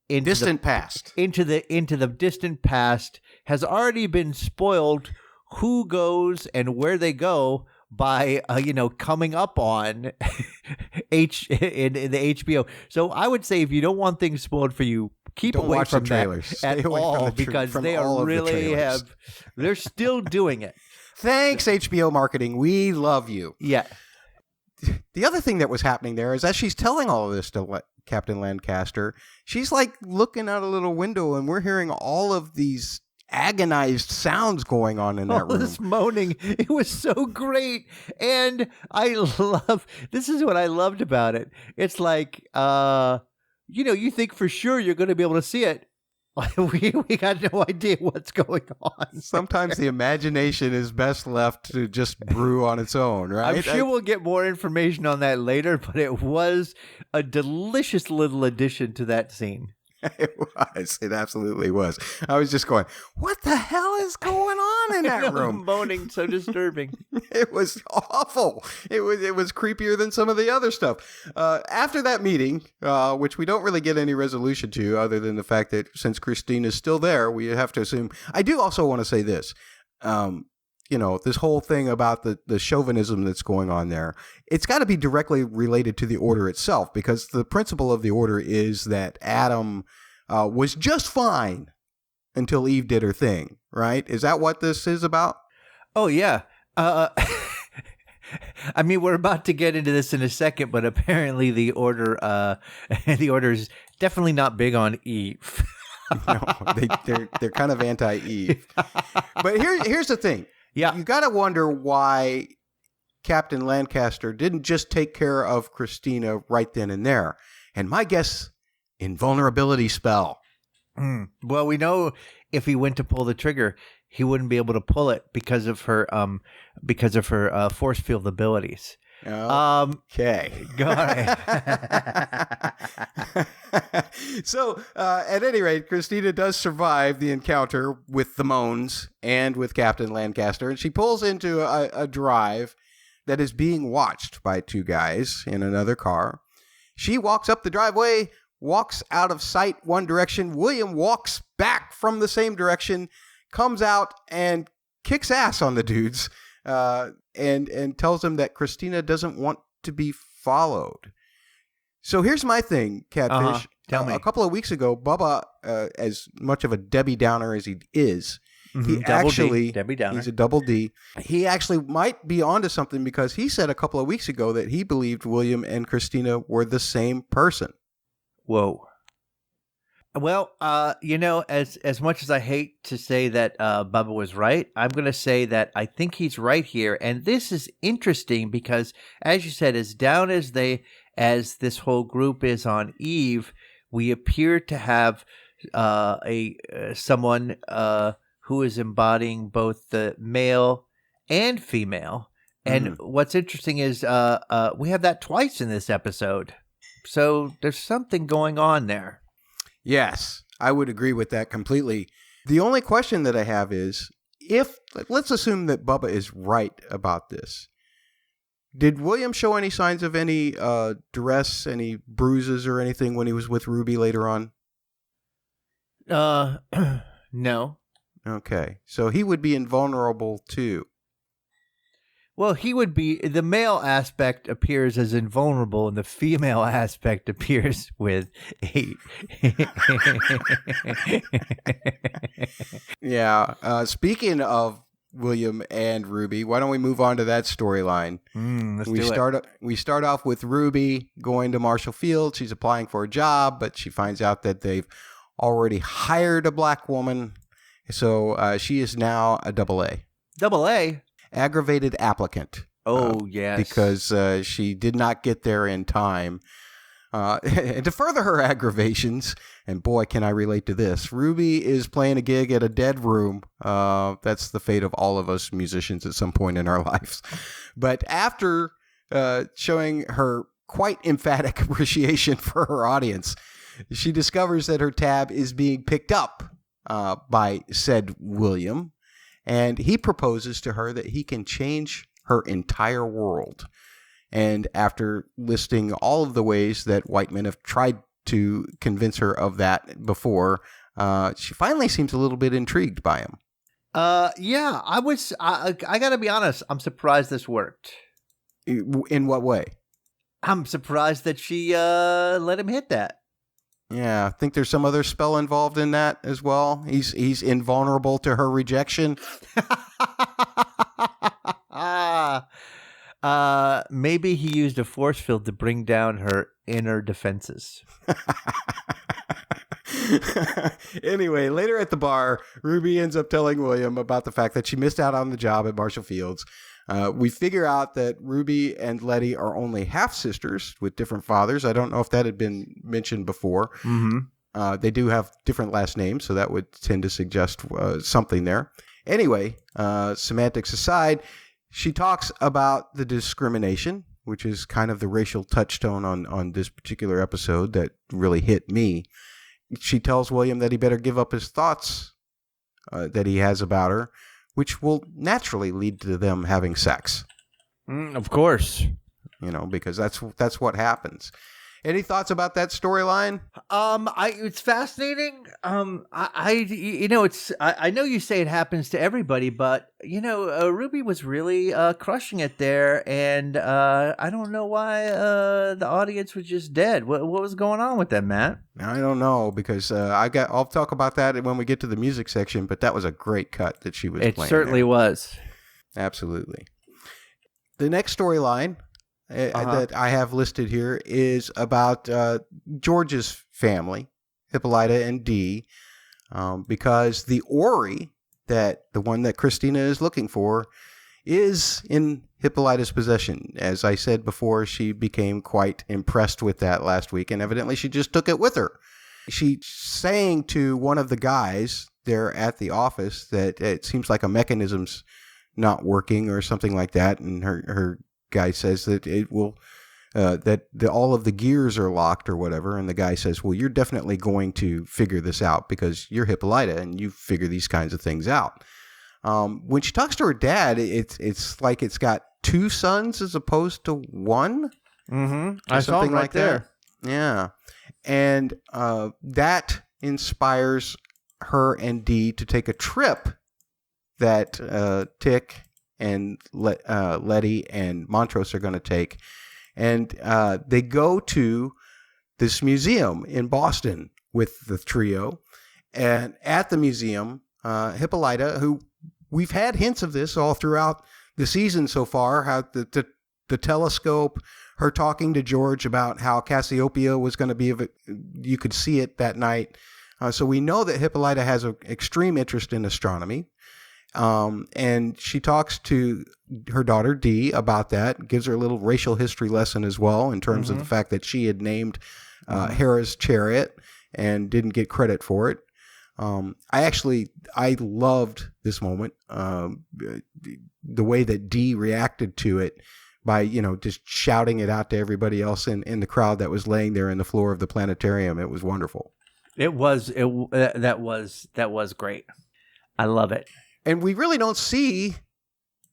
S1: distant past
S3: into the distant past has already been spoiled. Who goes and where they go by coming up on in the HBO. So I would say if you don't want things spoiled for you, keep away from the trailers at all, because they are really they're still doing it.
S1: Thanks, HBO marketing. We love you.
S3: Yeah.
S1: The other thing that was happening there is as she's telling all of this to Captain Lancaster, she's like looking out a little window, and we're hearing all of these agonized sounds going on in that room.
S3: This moaning, it was so great. And this is what I loved about it. It's like, you think for sure you're going to be able to see it. We got no idea what's going on.
S1: Sometimes the imagination is best left to just brew on its own, right?
S3: I'm sure we'll get more information on that later, but it was a delicious little addition to that scene.
S1: It was. It absolutely was. I was just going, what the hell is going on in that room?
S3: Moaning, so disturbing.
S1: It was awful. It was creepier than some of the other stuff. After that meeting, which we don't really get any resolution to, other than the fact that since Christine is still there, we have to assume. I do also want to say this. This whole thing about the chauvinism that's going on there, it's got to be directly related to the order itself, because the principle of the order is that Adam was just fine until Eve did her thing, right? Is that what this is about?
S3: Oh, yeah. I mean, we're about to get into this in a second, but apparently the order is definitely not big on Eve.
S1: No, they're kind of anti-Eve. But here's the thing.
S3: Yeah.
S1: You got to wonder why Captain Lancaster didn't just take care of Christina right then and there. And my guess, invulnerability spell.
S3: Well, we know if he went to pull the trigger, he wouldn't be able to pull it because of her force field abilities.
S1: Okay.
S3: Got it.
S1: So, at any rate, Christina does survive the encounter with the Moans and with Captain Lancaster, and she pulls into a drive that is being watched by two guys in another car. She walks up the driveway, walks out of sight one direction. William walks back from the same direction, comes out and kicks ass on the dudes. And tells them that Christina doesn't want to be followed. So here's my thing, Catfish.
S3: Tell me.
S1: A couple of weeks ago, Bubba, as much of a Debbie Downer as he is, he actually
S3: Debbie Downer.
S1: He's a double D. He actually might be onto something, because he said a couple of weeks ago that he believed William and Christina were the same person.
S3: Whoa. Well, as much as I hate to say that Bubba was right, I'm going to say that I think he's right here. And this is interesting because, as you said, as down as this whole group is on Eve, we appear to have someone who is embodying both the male and female. And what's interesting is we have that twice in this episode. So there's something going on there.
S1: Yes, I would agree with that completely. The only question that I have is, let's assume that Bubba is right about this. Did William show any signs of any duress, any bruises or anything when he was with Ruby later on?
S3: No.
S1: Okay, so he would be invulnerable too.
S3: Well, he would be, the male aspect appears as invulnerable, and the female aspect appears with a.
S1: Yeah. Speaking of William and Ruby, why don't we move on to that storyline?
S3: Let's do it.
S1: We start off with Ruby going to Marshall Field. She's applying for a job, but she finds out that they've already hired a black woman. So she is now a AA.
S3: Double A?
S1: Aggravated applicant.
S3: Oh, yes.
S1: Because she did not get there in time. And to further her aggravations, and boy, can I relate to this, Ruby is playing a gig at a dead room. That's the fate of all of us musicians at some point in our lives. But after showing her quite emphatic appreciation for her audience, she discovers that her tab is being picked up by said William, and he proposes to her that he can change her entire world. And after listing all of the ways that white men have tried to convince her of that before, she finally seems a little bit intrigued by him.
S3: Yeah, I gotta be honest, I'm surprised this worked.
S1: In what way?
S3: I'm surprised that she let him hit that.
S1: Yeah, I think there's some other spell involved in that as well. He's invulnerable to her rejection.
S3: Maybe he used a force field to bring down her inner defenses.
S1: Anyway, later at the bar, Ruby ends up telling William about the fact that she missed out on the job at Marshall Fields. We figure out that Ruby and Letty are only half-sisters with different fathers. I don't know if that had been mentioned before.
S3: Mm-hmm.
S1: They do have different last names, so that would tend to suggest something there. Anyway, semantics aside, she talks about the discrimination, which is kind of the racial touchstone on this particular episode that really hit me. She tells William that he better give up his thoughts that he has about her, which will naturally lead to them having sex.
S3: Of course.
S1: You know, because that's what happens. Any thoughts about that storyline?
S3: It's fascinating. I know you say it happens to everybody, but Ruby was really crushing it there, and I don't know why the audience was just dead. What was going on with them, Matt?
S1: I don't know, because I'll talk about that when we get to the music section. But that was a great cut that she was playing.
S3: It certainly was.
S1: Absolutely. The next storyline that I have listed here is about George's family, Hippolyta and Dee, because the Ori, the one that Christina is looking for, is in Hippolyta's possession. As I said before, she became quite impressed with that last week, and evidently she just took it with her. She's saying to one of the guys there at the office that it seems like a mechanism's not working or something like that, and her guy says that it will all of the gears are locked or whatever, and the guy says, well, you're definitely going to figure this out because you're Hippolyta and you figure these kinds of things out. When she talks to her dad, it's like it's got two sons as opposed to one.
S3: Mm-hmm. I saw him right there.
S1: Yeah, and that inspires her and Dee to take a trip that Tick and Letty and Montrose are going to take. And they go to this museum in Boston with the trio. And at the museum, Hippolyta, who we've had hints of this all throughout the season so far, how the telescope, her talking to George about how Cassiopeia was going to be, you could see it that night. So we know that Hippolyta has an extreme interest in astronomy. And she talks to her daughter, Dee, about that, gives her a little racial history lesson as well in terms of the fact that she had named Hera's chariot and didn't get credit for it. I loved this moment, the way that Dee reacted to it by, just shouting it out to everybody else in the crowd that was laying there in the floor of the planetarium. It was wonderful.
S3: That was great. I love it.
S1: And we really don't see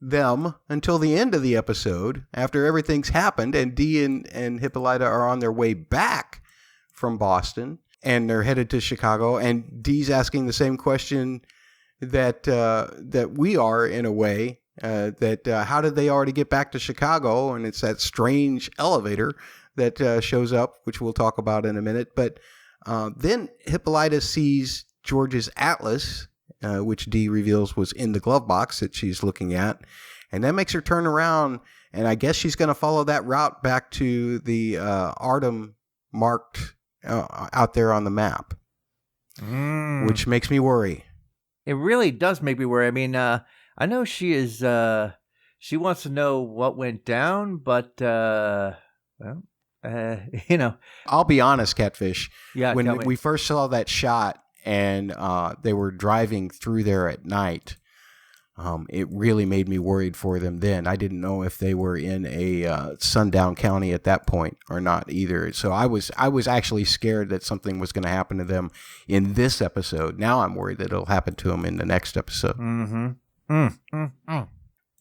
S1: them until the end of the episode, after everything's happened, and Dee and Hippolyta are on their way back from Boston, and they're headed to Chicago, and Dee's asking the same question that we are, in a way, how did they already get back to Chicago? And it's that strange elevator that shows up, which we'll talk about in a minute. But then Hippolyta sees George's atlas, which Dee reveals was in the glove box that she's looking at. And that makes her turn around, and I guess she's going to follow that route back to the Artem marked out there on the map, which makes me worry.
S3: It really does make me worry. I mean, I know she is. She wants to know what went down, but you know.
S1: I'll be honest, Catfish.
S3: Yeah.
S1: When we first saw that shot and they were driving through there at night, it really made me worried for them then. I didn't know if they were in a sundown county at that point or not either. So I was actually scared that something was going to happen to them in this episode. Now I'm worried that it'll happen to them in the next episode.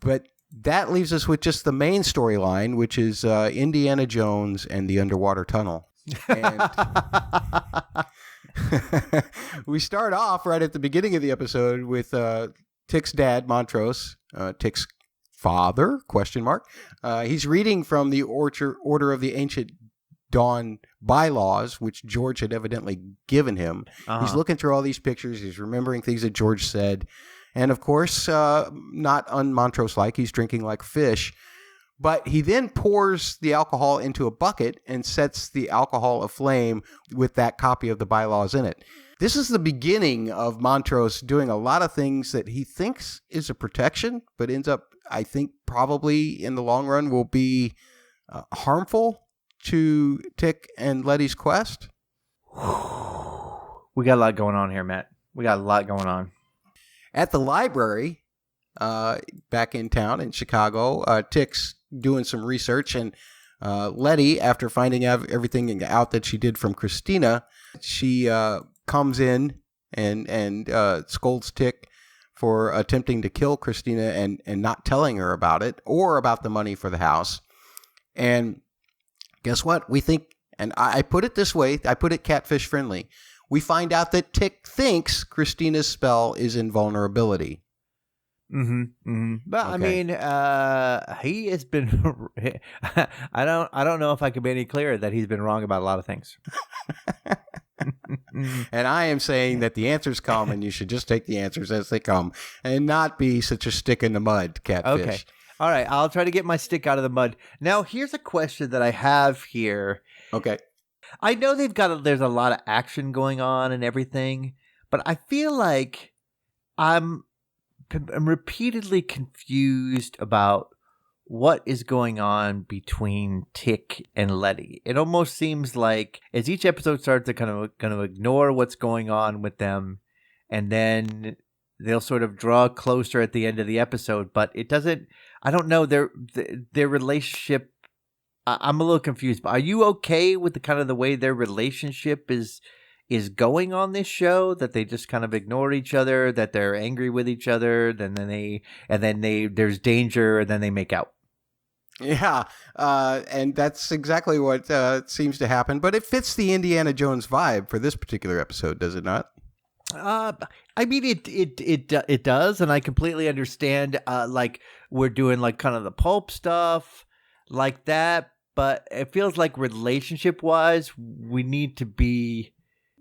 S1: But that leaves us with just the main storyline, which is Indiana Jones and the underwater tunnel. And we start off right at the beginning of the episode with Tick's dad, Montrose, Tick's father, ? He's reading from the Order of the Ancient Dawn bylaws, which George had evidently given him. He's looking through all these pictures. He's remembering things that George said. And of course, not un-Montrose-like, he's drinking like fish. But he then pours the alcohol into a bucket and sets the alcohol aflame with that copy of the bylaws in it. This is the beginning of Montrose doing a lot of things that he thinks is a protection, but ends up, I think, probably in the long run will be harmful to Tick and Letty's quest.
S3: We got a lot going on here, Matt. We got a lot going on.
S1: At the library, back in town in Chicago, Tick's doing some research, and Letty, after finding out everything out that she did from Christina, she comes in and scolds Tick for attempting to kill Christina and not telling her about it or about the money for the house. And guess what? We think, and I put it this way, I put it catfish friendly. We find out that Tick thinks Christina's spell is invulnerability.
S3: But
S1: Okay.
S3: I mean, he has been. I don't know if I could be any clearer that he's been wrong about a lot of things.
S1: And I am saying that the answers come, and you should just take the answers as they come, and not be such a stick in the mud, catfish.
S3: Okay. All right. I'll try to get my stick out of the mud. Now, here's a question that I have here.
S1: Okay.
S3: I know there's a lot of action going on and everything, but I feel like I'm repeatedly confused about what is going on between Tick and Letty. It almost seems like as each episode starts, they're kind of ignore what's going on with them, and then they'll sort of draw closer at the end of the episode. But it doesn't. I don't know their relationship. I'm a little confused. But are you okay with the kind of the way their relationship is going on this show? That they just kind of ignore each other, that they're angry with each other, then there's danger, and then they make out.
S1: Yeah, and that's exactly what seems to happen. But it fits the Indiana Jones vibe for this particular episode, does it not?
S3: I mean, it does, and I completely understand. Like we're doing like kind of the pulp stuff like that, but it feels like relationship-wise, we need to be.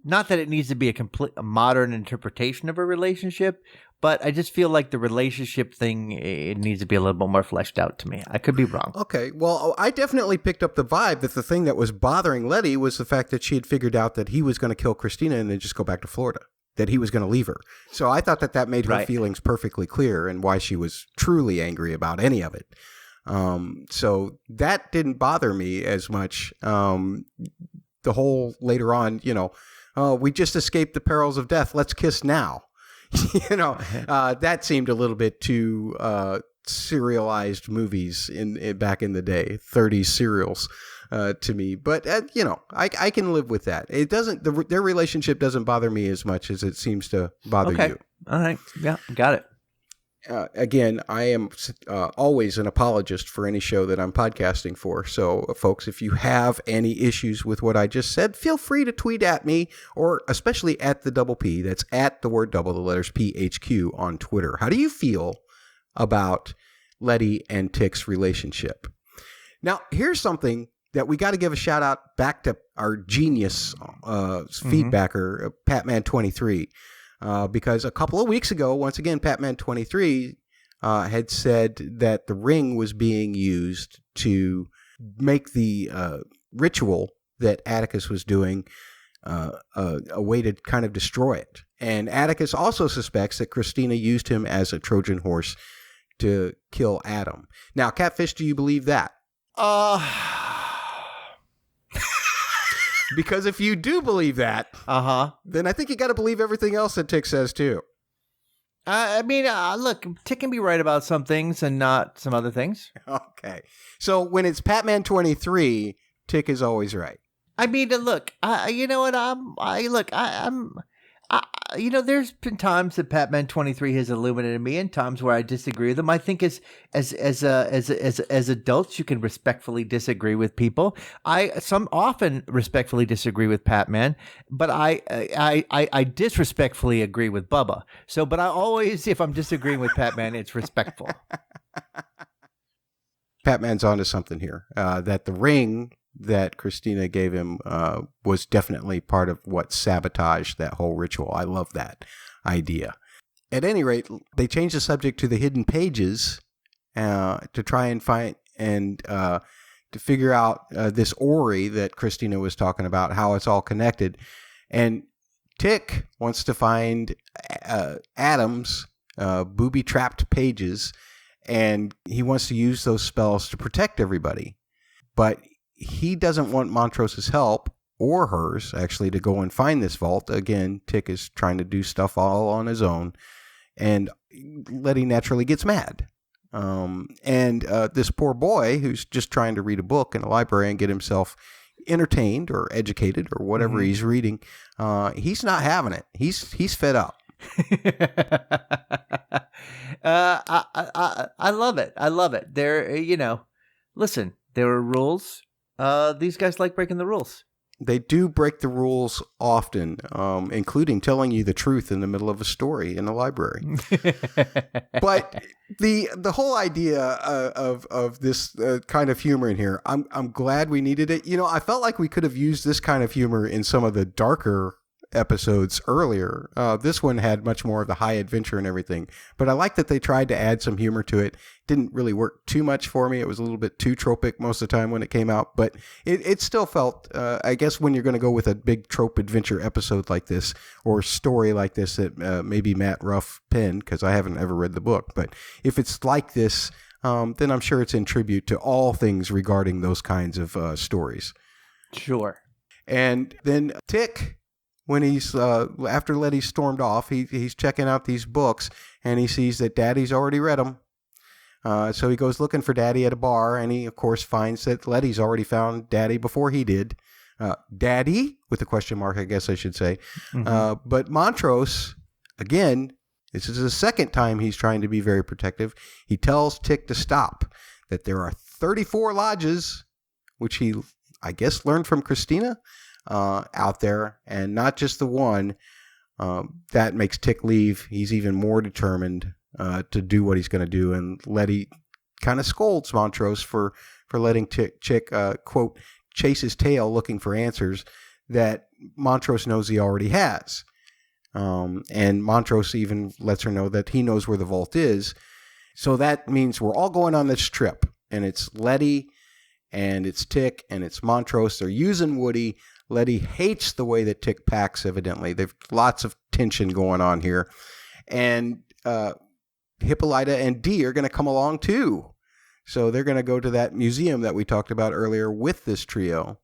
S3: Not that it needs to be a modern interpretation of a relationship, but I just feel like the relationship thing, it needs to be a little bit more fleshed out to me. I could be wrong.
S1: Okay, well, I definitely picked up the vibe that the thing that was bothering Letty was the fact that she had figured out that he was going to kill Christina and then just go back to Florida, that he was going to leave her. So I thought that made her feelings perfectly clear and why she was truly angry about any of it. So that didn't bother me as much. The whole later on, we just escaped the perils of death. Let's kiss now. That seemed a little bit too serialized movies back in the day, 30s serials to me. But I can live with that. It doesn't. Their relationship doesn't bother me as much as it seems to bother you.
S3: All right. Yeah, got it.
S1: Again, I am always an apologist for any show that I'm podcasting for. So, folks, if you have any issues with what I just said, feel free to tweet at me, or especially at the double P. That's at the word double, the letters PHQ on Twitter. How do you feel about Letty and Tick's relationship. Now, here's something that we got to give a shout out back to our genius feedbacker, Patman23, because a couple of weeks ago, once again, Patman23 had said that the ring was being used to make the ritual that Atticus was doing a way to kind of destroy it. And Atticus also suspects that Christina used him as a Trojan horse to kill Adam. Now, Catfish, do you believe that? Because if you do believe that, then I think you got to believe everything else that Tick says too.
S3: I mean, look, Tick can be right about some things and not some other things.
S1: Okay. So when it's Patman23, Tick is always right.
S3: I mean, look, you know what? You know, there's been times that Patman23 has illuminated me, and times where I disagree with them. I think as adults, you can respectfully disagree with people. Some often respectfully disagree with Patman, but I disrespectfully agree with Bubba. So, but I always, if I'm disagreeing with Patman, it's respectful.
S1: Patman's onto something here. That the ring that Christina gave him was definitely part of what sabotaged that whole ritual. I love that idea. At any rate, they changed the subject to the hidden pages to try and find and to figure out this Ori that Christina was talking about, how it's all connected. And Tick wants to find Adam's booby-trapped pages, and he wants to use those spells to protect everybody. But he doesn't want Montrose's help, or hers, actually, to go and find this vault. Again, Tick is trying to do stuff all on his own, and Letty naturally gets mad. And this poor boy, who's just trying to read a book in a library and get himself entertained or educated or whatever he's reading, he's not having it. He's fed up.
S3: I love it. I love it. Listen, there are rules. These guys like breaking the rules.
S1: They do break the rules often, including telling you the truth in the middle of a story in a library. But the whole idea of this kind of humor in here, I'm glad we needed it. You know, I felt like we could have used this kind of humor in some of the darker episodes earlier. This one had much more of the high adventure and everything, but I like that they tried to add some humor to it. Didn't really work too much for me. It was a little bit too tropic most of the time when it came out, but it still felt, I guess when you're going to go with a big trope adventure episode like this, or story like this that maybe Matt Ruff penned, because I haven't ever read the book, but if it's like this, then I'm sure it's in tribute to all things regarding those kinds of stories.
S3: Sure.
S1: And then Tick, when he's after Letty stormed off, he's checking out these books, and he sees that Daddy's already read them. So he goes looking for Daddy at a bar, and he, of course, finds that Letty's already found Daddy before he did. Daddy, with a question mark, I guess I should say. But Montrose, again, this is the second time he's trying to be very protective. He tells Tick to stop, that there are 34 lodges, which he, I guess, learned from Christina, out there, and not just the one. That makes Tick leave. He's even more determined to do what he's going to do, and Letty kind of scolds Montrose for letting Chick quote, chase his tail looking for answers that Montrose knows he already has. And Montrose even lets her know that he knows where the vault is. So that means we're all going on this trip, and it's Letty, and it's Tick, and it's Montrose. They're using Woody. Letty hates the way that Tick packs, evidently. There's lots of tension going on here. And Hippolyta and Dee are going to come along too. So they're going to go to that museum that we talked about earlier with this trio.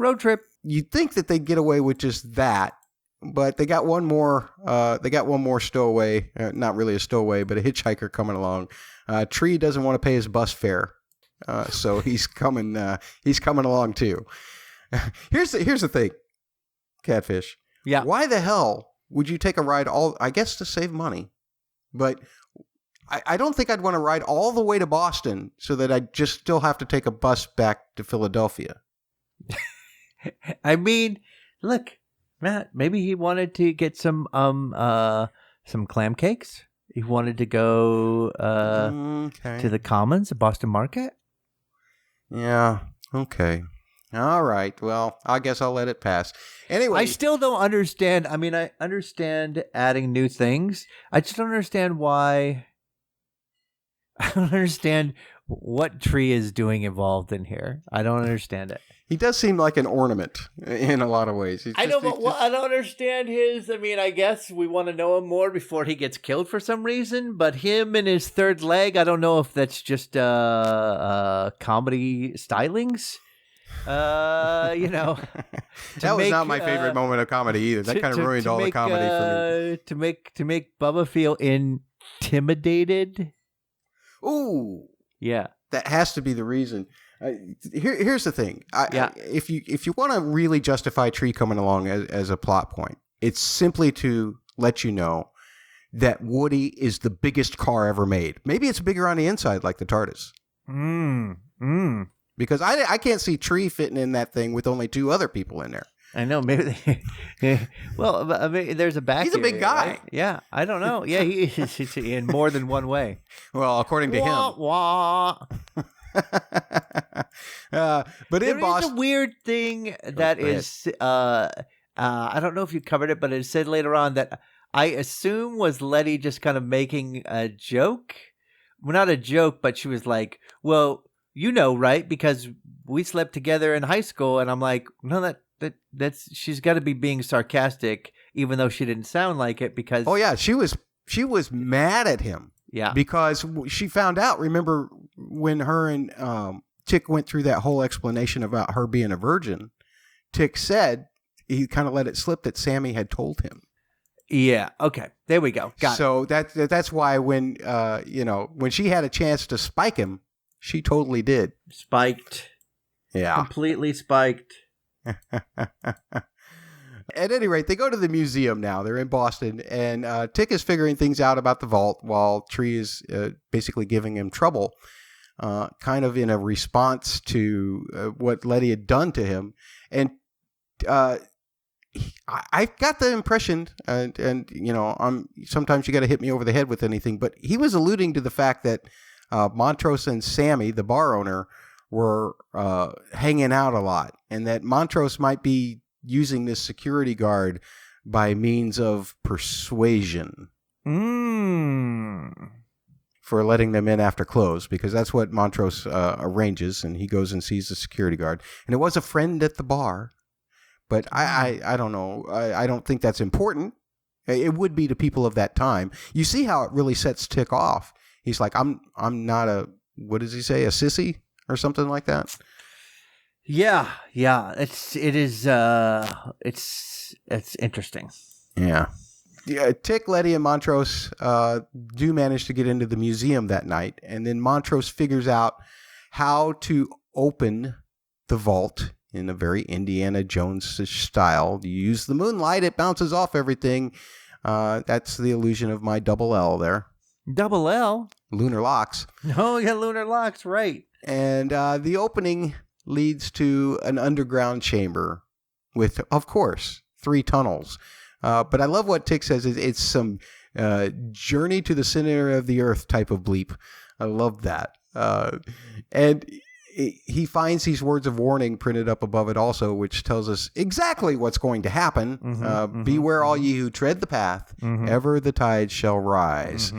S3: Road trip.
S1: You'd think that they'd get away with just that, but they got one more. They got one more stowaway. Not really a stowaway, but a hitchhiker coming along. Tree doesn't want to pay his bus fare, so he's coming. He's coming along too. Here's the thing, Catfish.
S3: Yeah.
S1: Why the hell would you take a ride I guess to save money, but I don't think I'd want to ride all the way to Boston so that I just still have to take a bus back to Philadelphia.
S3: I mean, look, Matt, maybe he wanted to get some clam cakes He wanted to go
S1: Okay.
S3: to the Commons, the Boston Market.
S1: Yeah. Okay. All right. Well, I guess I'll let it pass. Anyway,
S3: I still don't understand. I mean, I understand adding new things. I just don't understand why. I don't understand what Tree is doing involved in here. I don't understand it.
S1: he does seem like an ornament in a lot of ways.
S3: I don't understand his. I mean, I guess we want to know him more before he gets killed for some reason. But him and his third leg, I don't know if that's just comedy stylings.
S1: That was not my favorite moment of comedy either. That kind of ruined all the comedy for me.
S3: To make Bubba feel intimidated.
S1: Ooh,
S3: Yeah.
S1: that has to be the reason. Here's the thing. If you want to really justify Tree coming along as a plot point, it's simply to let you know that Woody is the biggest car ever made. Maybe it's bigger on the inside like the TARDIS. Because I can't see Tree fitting in that thing with only 2 other people in there.
S3: I know. Maybe. Well, I mean, there's a back.
S1: He's a big
S3: area,
S1: guy.
S3: Right? Yeah, I don't know. Yeah, he is in more than one way.
S1: Well, according to
S3: Wah,
S1: him.
S3: wah.
S1: But in
S3: There is
S1: Boston,
S3: a weird thing that
S1: go ahead.
S3: is. I don't know if you covered it, but it said later on that I assume was Letty just kind of making a joke. Well, not a joke, but she was like, "Well, you know, right? Because we slept together in high school." And I'm like, "No, that's she's got to be being sarcastic, even though she didn't sound like it." Because
S1: oh yeah, she was mad at him.
S3: yeah,
S1: Because she found out. Remember when her and Tick went through that whole explanation about her being a virgin? Tick said he kind of let it slip that Sammy had told him.
S3: yeah. Okay, there we go. Got it.
S1: So that's why when when she had a chance to spike him, she totally did.
S3: Spiked,
S1: Yeah.
S3: completely spiked.
S1: At any rate, they go to the museum now. They're in Boston, and Tick is figuring things out about the vault while Tree is basically giving him trouble, kind of in a response to what Letty had done to him. And I got the impression, and sometimes you got to hit me over the head with anything, but he was alluding to the fact that Montrose and Sammy, the bar owner, were hanging out a lot, and that Montrose might be using this security guard by means of persuasion for letting them in after close, because that's what Montrose arranges, and he goes and sees the security guard. And it was a friend at the bar, but I don't know. I don't think that's important. It would be to people of that time. You see how it really sets Tick off. He's like, I'm not a, what does he say, a sissy or something like that?
S3: Yeah. It's interesting.
S1: Yeah. Tick, Letty, and Montrose do manage to get into the museum that night, and then Montrose figures out how to open the vault in a very Indiana Jones style. You use the moonlight, it bounces off everything. That's the illusion of my double L there.
S3: Double L?
S1: Lunar locks.
S3: Oh, yeah, lunar locks, right.
S1: And the opening leads to an underground chamber with, of course, 3 tunnels. But I love what Tick says. It's some journey to the center of the earth type of bleep. I love that. And he finds these words of warning printed up above it also, which tells us exactly what's going to happen. Beware all ye who tread the path, ever the tide shall rise.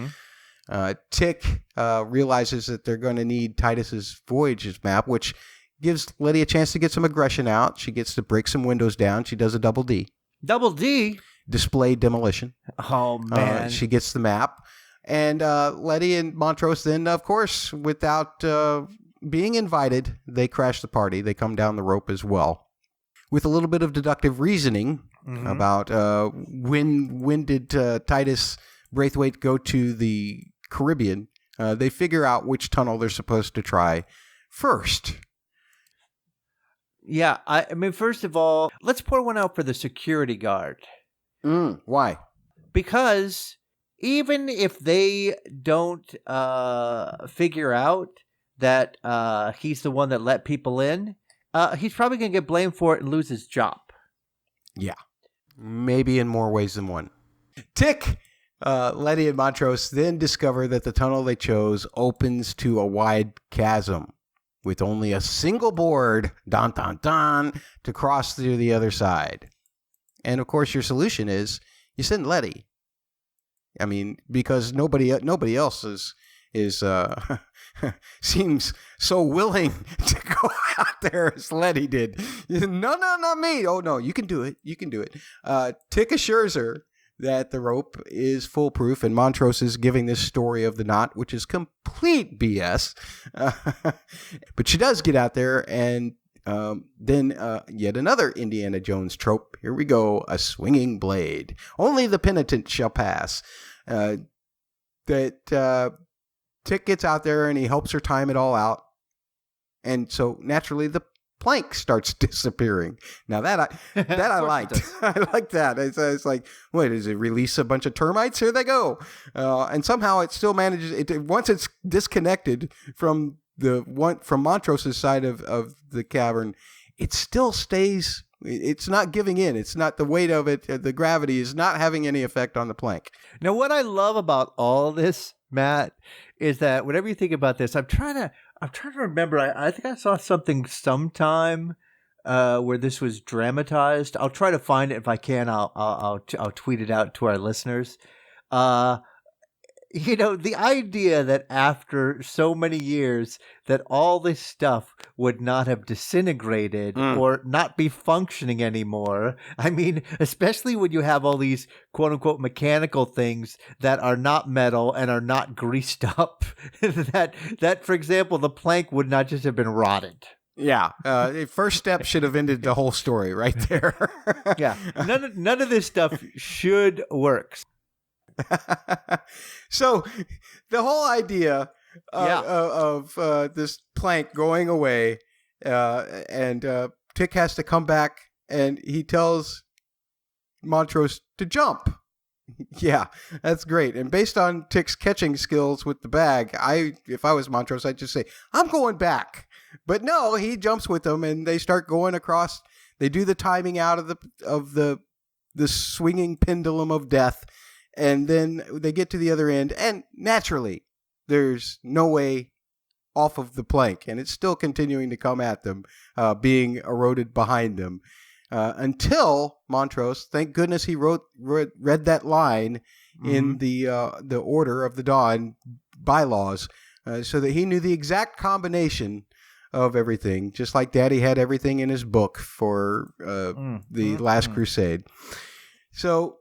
S1: Tick realizes that they're going to need Titus's Voyages map, which gives Letty a chance to get some aggression out. She gets to break some windows down. She does a double D.
S3: Double D?
S1: Display demolition.
S3: Oh, man.
S1: She gets the map. And Letty and Montrose then, of course, without being invited, they crash the party. They come down the rope as well. With a little bit of deductive reasoning about when did Titus Braithwaite go to the Caribbean, they figure out which tunnel they're supposed to try first.
S3: Yeah, I mean, first of all, let's pour one out for the security guard.
S1: Why?
S3: Because even if they don't figure out that he's the one that let people in, he's probably going to get blamed for it and lose his job.
S1: Yeah. Maybe in more ways than one. Tick Letty and Montrose then discover that the tunnel they chose opens to a wide chasm with only a single board, dun, dun, dun, to cross to the other side. And, of course, your solution is you send Letty. I mean, because nobody else is seems so willing to go out there as Letty did. No, not me. Oh, no, you can do it. You can do it. Tick assures her that the rope is foolproof, and Montrose is giving this story of the knot, which is complete BS. But she does get out there, and then yet another Indiana Jones trope. Here we go, a swinging blade. Only the penitent shall pass. Tick gets out there, and he helps her time it all out. And so, naturally, the plank starts disappearing. Now that I liked. I like that. It's like, wait, does it release a bunch of termites? Here they go. And somehow it still manages. Once it's disconnected from Montrose's side of the cavern, it still stays. It's not giving in. It's not the weight of it. The gravity is not having any effect on the plank.
S3: Now, what I love about all this, Matt, is that whenever you think about this, I'm trying to remember. I think I saw something sometime where this was dramatized. I'll try to find it if I can. I'll tweet it out to our listeners. The idea that after so many years that all this stuff would not have disintegrated or not be functioning anymore. I mean, especially when you have all these quote unquote mechanical things that are not metal and are not greased up, that, for example, the plank would not just have been rotted.
S1: Yeah. First step should have ended the whole story right there.
S3: Yeah. None of this stuff should work.
S1: So the whole idea of this plank going away, and Tick has to come back, and he tells Montrose to jump. Yeah, that's great. And based on Tick's catching skills with the bag, if I was Montrose, I'd just say, I'm going back. But no, he jumps with them, and they start going across. They do the timing out of the swinging pendulum of death. And then they get to the other end, and naturally, there's no way off of the plank, and it's still continuing to come at them, being eroded behind them, until Montrose, thank goodness he read that line in the Order of the Dawn bylaws, so that he knew the exact combination of everything, just like Daddy had everything in his book for the Last Crusade. So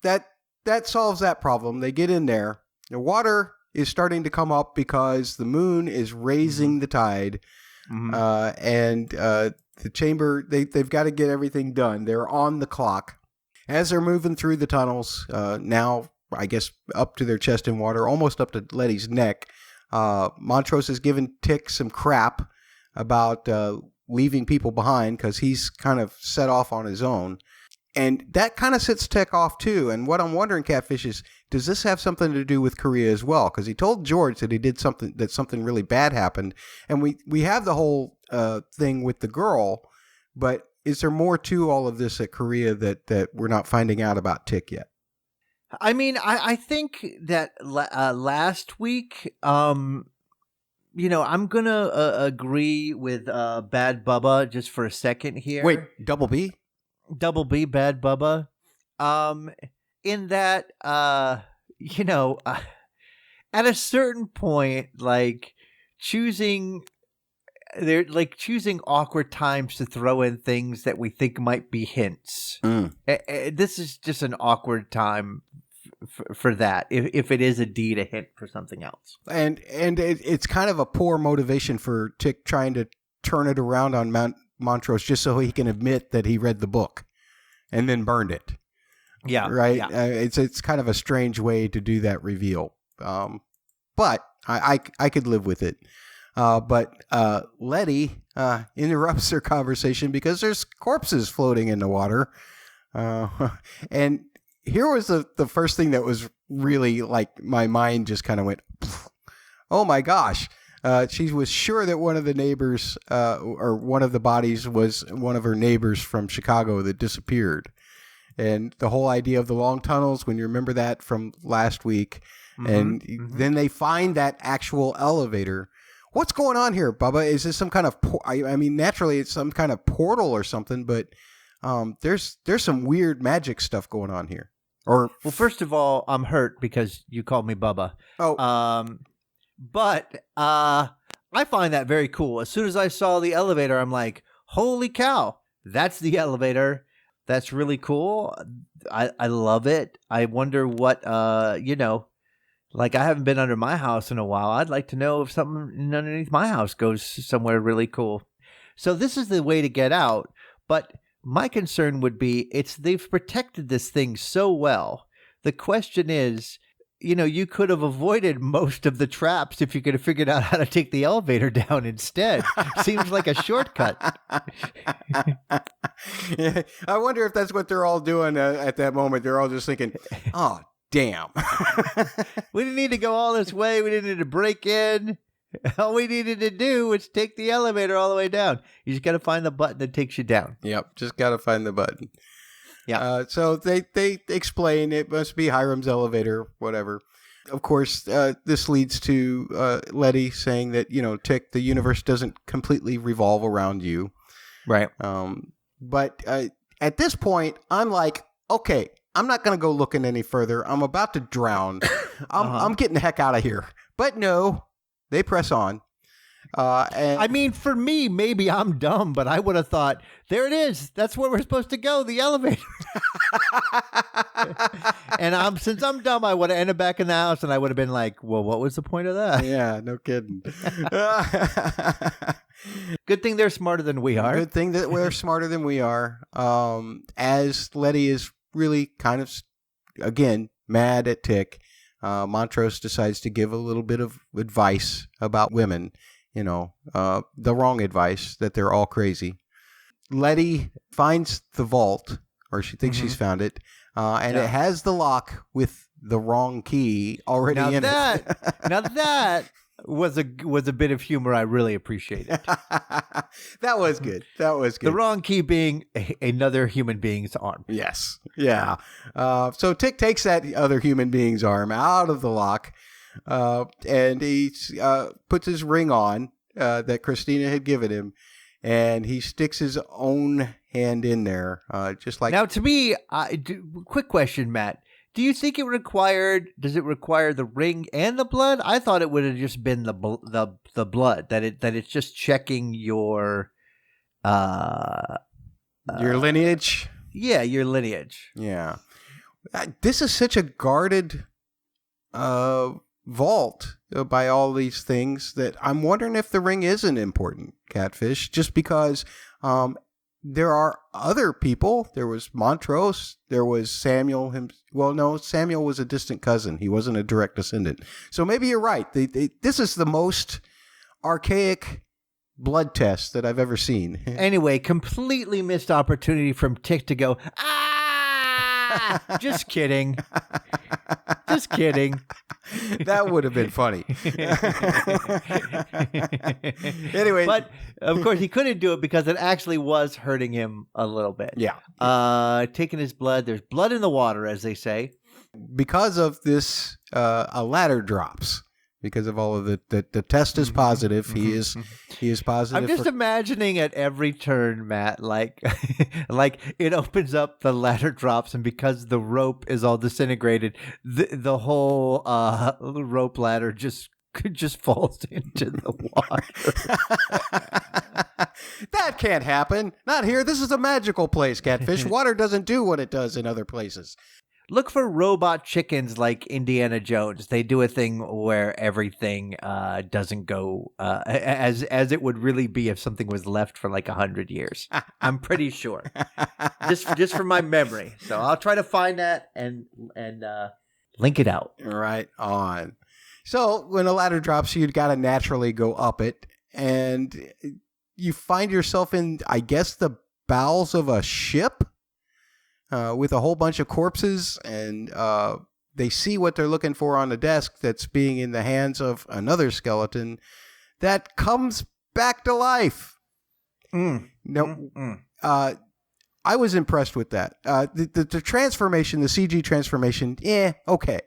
S1: that solves that problem. They get in there. The water is starting to come up because the moon is raising the tide, and the chamber. They've got to get everything done. They're on the clock as they're moving through the tunnels. Now, I guess up to their chest in water, almost up to Letty's neck. Montrose has given Tick some crap about leaving people behind because he's kind of set off on his own. And that kind of sets Tick off too. And what I'm wondering, Catfish, is does this have something to do with Korea as well? Because he told George that he did something really bad happened. And we have the whole thing with the girl, but is there more to all of this at Korea that we're not finding out about Tick yet?
S3: I mean, I think that last week, I'm going to agree with Bad Bubba just for a second here.
S1: Wait, Double B?
S3: Double B, Bad Bubba. In that, at a certain point, choosing awkward times to throw in things that we think might be hints. This is just an awkward time for that, if it is indeed a hint for something else.
S1: And it's kind of a poor motivation for Tick trying to turn it around on Montrose just so he can admit that he read the book and then burned it.
S3: Yeah.
S1: Right?
S3: Yeah.
S1: It's kind of a strange way to do that reveal. But I could live with it. But Letty interrupts their conversation because there's corpses floating in the water. And here was the first thing that was really like my mind just kind of went, oh my gosh. She was sure that one of the neighbors, or one of the bodies was one of her neighbors from Chicago that disappeared. and the whole idea of the long tunnels, when you remember that from last week. And then they find that actual elevator. What's going on here, Bubba? Is this some kind of, I mean, naturally it's some kind of portal or something, but there's some weird magic stuff going on here. Well,
S3: first of all, I'm hurt because you called me Bubba.
S1: Oh.
S3: But I find that very cool. As soon as I saw the elevator, I'm like, holy cow, that's the elevator. That's really cool. I love it. I wonder what, like, I haven't been under my house in a while. I'd like to know if something underneath my house goes somewhere really cool. So this is the way to get out. But my concern would be they've protected this thing so well. The question is, you could have avoided most of the traps if you could have figured out how to take the elevator down instead. Seems like a shortcut.
S1: Yeah, I wonder if that's what they're all doing at that moment. They're all just thinking, oh, damn.
S3: We didn't need to go all this way. We didn't need to break in. All we needed to do was take the elevator all the way down. You just got to find the button that takes you down.
S1: Yep, just got to find the button.
S3: Yeah.
S1: So they explain it must be Hiram's elevator, whatever. Of course, this leads to Letty saying that, Tick, the universe doesn't completely revolve around you.
S3: Right.
S1: But at this point, I'm like, okay, I'm not going to go looking any further. I'm about to drown. I'm getting the heck out of here. But no, they press on. And
S3: I mean, for me, maybe I'm dumb, but I would have thought, there it is. That's where we're supposed to go, the elevator. And since I'm dumb, I would have ended back in the house, and I would have been like, well, what was the point of that?
S1: Yeah, no kidding.
S3: Good thing they're smarter than we are.
S1: Good thing that we're smarter than we are. As Letty is really kind of, again, mad at Tick, Montrose decides to give a little bit of advice about women. The wrong advice, that they're all crazy. Letty finds the vault, or she thinks she's found it, and it has the lock with the wrong key already in it.
S3: Now that was a bit of humor I really appreciated.
S1: That was good.
S3: The wrong key being another human being's arm.
S1: Yes. Yeah. So Tick takes that other human being's arm out of the lock, and he puts his ring on that Christina had given him, and he sticks his own hand in there, just like...
S3: Now, to me, quick question, Matt. Do you think does it require the ring and the blood? I thought it would have just been the blood, that it's just checking your
S1: lineage?
S3: Yeah, your lineage.
S1: Yeah. This is such a guarded vault by all these things that I'm wondering if the ring isn't important, Catfish, just because there are other people. There was Montrose. There was Samuel. Well, no, Samuel was a distant cousin. He wasn't a direct descendant. So maybe you're right. This is the most archaic blood test that I've ever seen.
S3: Anyway, completely missed opportunity from Tick to go, just kidding. Just kidding.
S1: That would have been funny. Anyway.
S3: But, of course, he couldn't do it because it actually was hurting him a little bit.
S1: Yeah.
S3: Taking his blood. There's blood in the water, as they say.
S1: Because of this, a ladder drops. Because of all of the test is positive. He is positive.
S3: I'm just imagining at every turn, Matt, like it opens up, the ladder drops, and because the rope is all disintegrated, the whole rope ladder just falls into the water.
S1: That can't happen. Not here. This is a magical place, Catfish. Water doesn't do what it does in other places.
S3: Look for robot chickens like Indiana Jones. They do a thing where everything doesn't go as it would really be if something was left for like 100 years. I'm pretty sure. Just from my memory. So I'll try to find that and link it out.
S1: Right on. So when a ladder drops, you've got to naturally go up it, and you find yourself in, I guess, the bowels of a ship. With a whole bunch of corpses, and they see what they're looking for on the desk that's being in the hands of another skeleton that comes back to life. I was impressed with that. The transformation, the CG transformation, okay.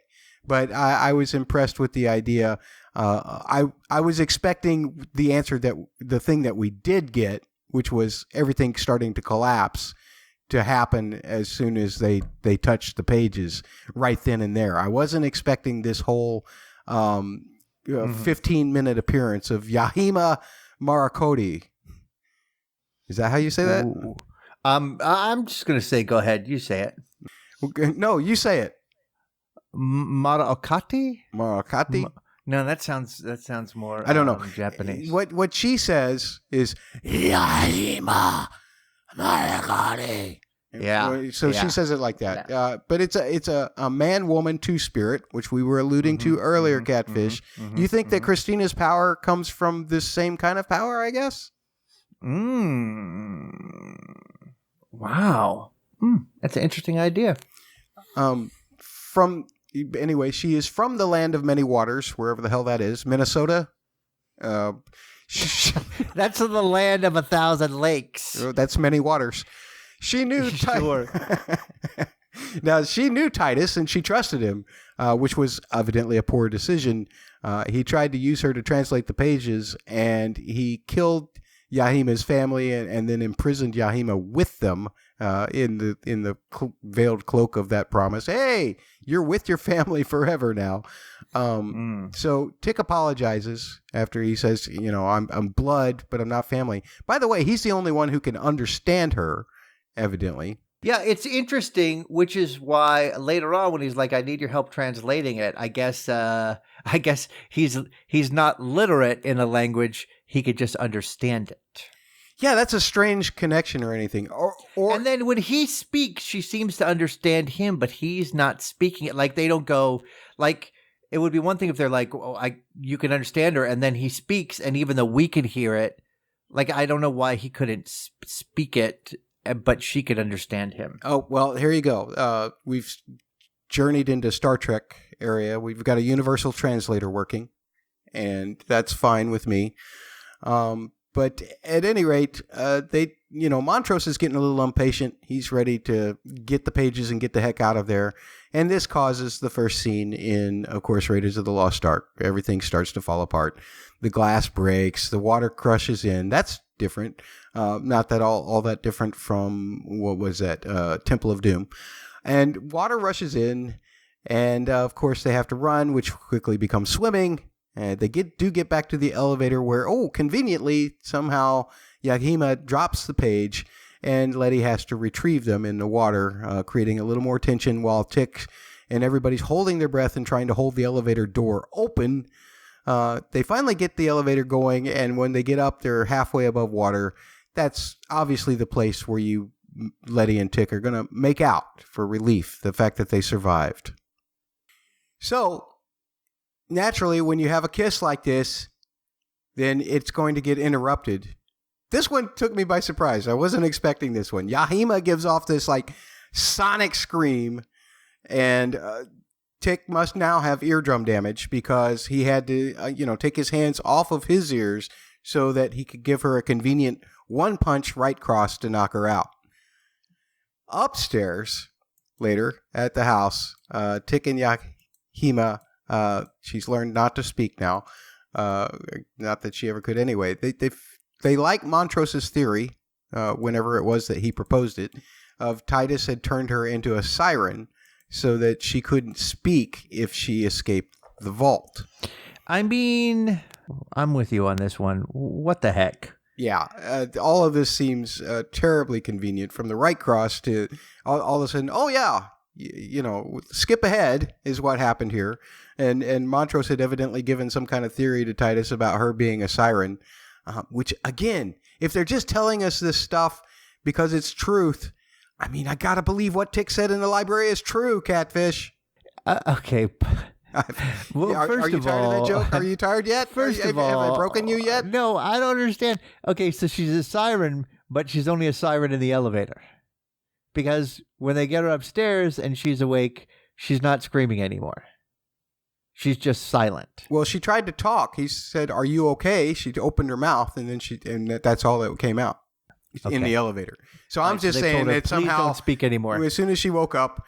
S1: But I was impressed with the idea. I was expecting the answer that the thing that we did get, which was everything starting to collapse, to happen as soon as they touched the pages right then and there. I wasn't expecting this whole 15-minute appearance of Yahima Marakoti. Is that how you say that?
S3: Ooh. I'm just going to say, go ahead. You say it.
S1: Okay, no, you say it.
S3: Maraokati?
S1: Marakati?
S3: No, that sounds more
S1: I don't know.
S3: Japanese.
S1: What she says is Yahima Marakati.
S3: Yeah.
S1: So she says it like that. But it's a man-woman two-spirit, which we were alluding to earlier, Catfish. You think that Christina's power comes from this same kind of power, I guess?
S3: Wow. That's an interesting idea.
S1: Anyway, she is from the land of many waters, wherever the hell that is. Minnesota?
S3: That's in the land of 1,000 lakes.
S1: That's many waters. She knew
S3: Sure.
S1: Now, she knew Titus and she trusted him, which was evidently a poor decision. He tried to use her to translate the pages, and he killed Yahima's family and then imprisoned Yahima with them in the veiled cloak of that promise. Hey, you're with your family forever now. So Tick apologizes after he says, I'm blood, but I'm not family. By the way, he's the only one who can understand her, evidently.
S3: Yeah, it's interesting, which is why later on when he's like, I need your help translating it, I guess he's not literate in a language, he could just understand it.
S1: Yeah, that's a strange connection or anything. Or
S3: and then when he speaks, she seems to understand him, but he's not speaking it. Like they don't go like it would be one thing if they're like, you can understand her, and then he speaks, and even though we can hear it, like I don't know why he couldn't speak it, but she could understand him.
S1: Oh, well, here you go. We've journeyed into Star Trek area. We've got a universal translator working, and that's fine with me. But at any rate, Montrose is getting a little impatient. He's ready to get the pages and get the heck out of there. And this causes the first scene in, of course, Raiders of the Lost Ark. Everything starts to fall apart. The glass breaks. The water crushes in. That's different. Not that all that different from, what was that, Temple of Doom. And water rushes in. And, of course, they have to run, which quickly becomes swimming. And they do get back to the elevator where, conveniently, somehow Yahima drops the page and Letty has to retrieve them in the water, creating a little more tension while Tick and everybody's holding their breath and trying to hold the elevator door open. They finally get the elevator going, and when they get up, they're halfway above water. That's obviously the place where Letty and Tick are going to make out for relief, the fact that they survived. So, naturally, when you have a kiss like this, then it's going to get interrupted. This one took me by surprise. I wasn't expecting this one. Yahima gives off this sonic scream, and Tick must now have eardrum damage because he had to, take his hands off of his ears so that he could give her a convenient one punch right cross to knock her out. Upstairs, later at the house, Tick and Yahima. She's learned not to speak now. Not that she ever could anyway. They like Montrose's theory, whenever it was that he proposed it, of Titus had turned her into a siren so that she couldn't speak if she escaped the vault.
S3: I mean, I'm with you on this one. What the heck?
S1: Yeah, all of this seems terribly convenient. From the right cross to all of a sudden, oh yeah, skip ahead is what happened here. And Montrose had evidently given some kind of theory to Titus about her being a siren, which, again, if they're just telling us this stuff because it's truth, I mean, I got to believe what Tick said in the library is true, Catfish.
S3: Okay. Well,
S1: are you tired of that joke? Are you tired yet? Have I broken you yet?
S3: No, I don't understand. Okay, so she's a siren, but she's only a siren in the elevator. Because when they get her upstairs and she's awake, she's not screaming anymore. She's just silent.
S1: Well, she tried to talk. He said, "Are you okay?" She opened her mouth, and then that's all that came out. in the elevator. So I'm just
S3: they told
S1: saying
S3: her,
S1: that
S3: "Please
S1: somehow,
S3: don't speak anymore."
S1: as soon as she woke up,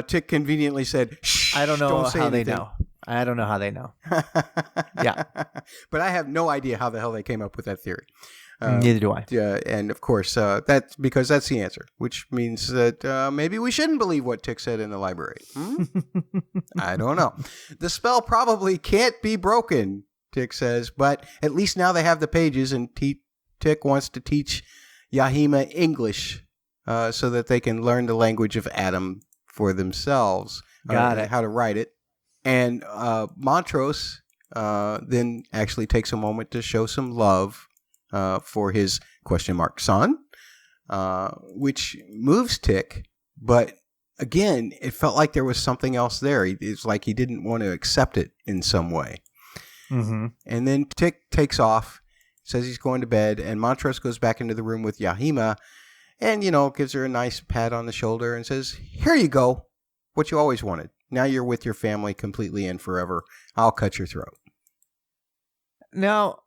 S1: Tick conveniently said, "Shh,
S3: I don't know
S1: don't say
S3: how they
S1: anything."
S3: know. I don't know how they know. Yeah.
S1: But I have no idea how the hell they came up with that theory.
S3: Neither do I.
S1: And of course, that's because that's the answer, which means that maybe we shouldn't believe what Tick said in the library. I don't know. The spell probably can't be broken, Tick says, but at least now they have the pages, and Tick wants to teach Yahima English so that they can learn the language of Adam for themselves.
S3: Got it.
S1: How to write it. And Montrose then actually takes a moment to show some love for his son, which moves Tick. But again, it felt like there was something else there. It's like he didn't want to accept it in some way.
S3: Mm-hmm.
S1: And then Tick takes off, says he's going to bed, and Montrose goes back into the room with Yahima and, gives her a nice pat on the shoulder and says, "Here you go, what you always wanted. Now you're with your family completely and forever. I'll cut your throat."
S3: Now,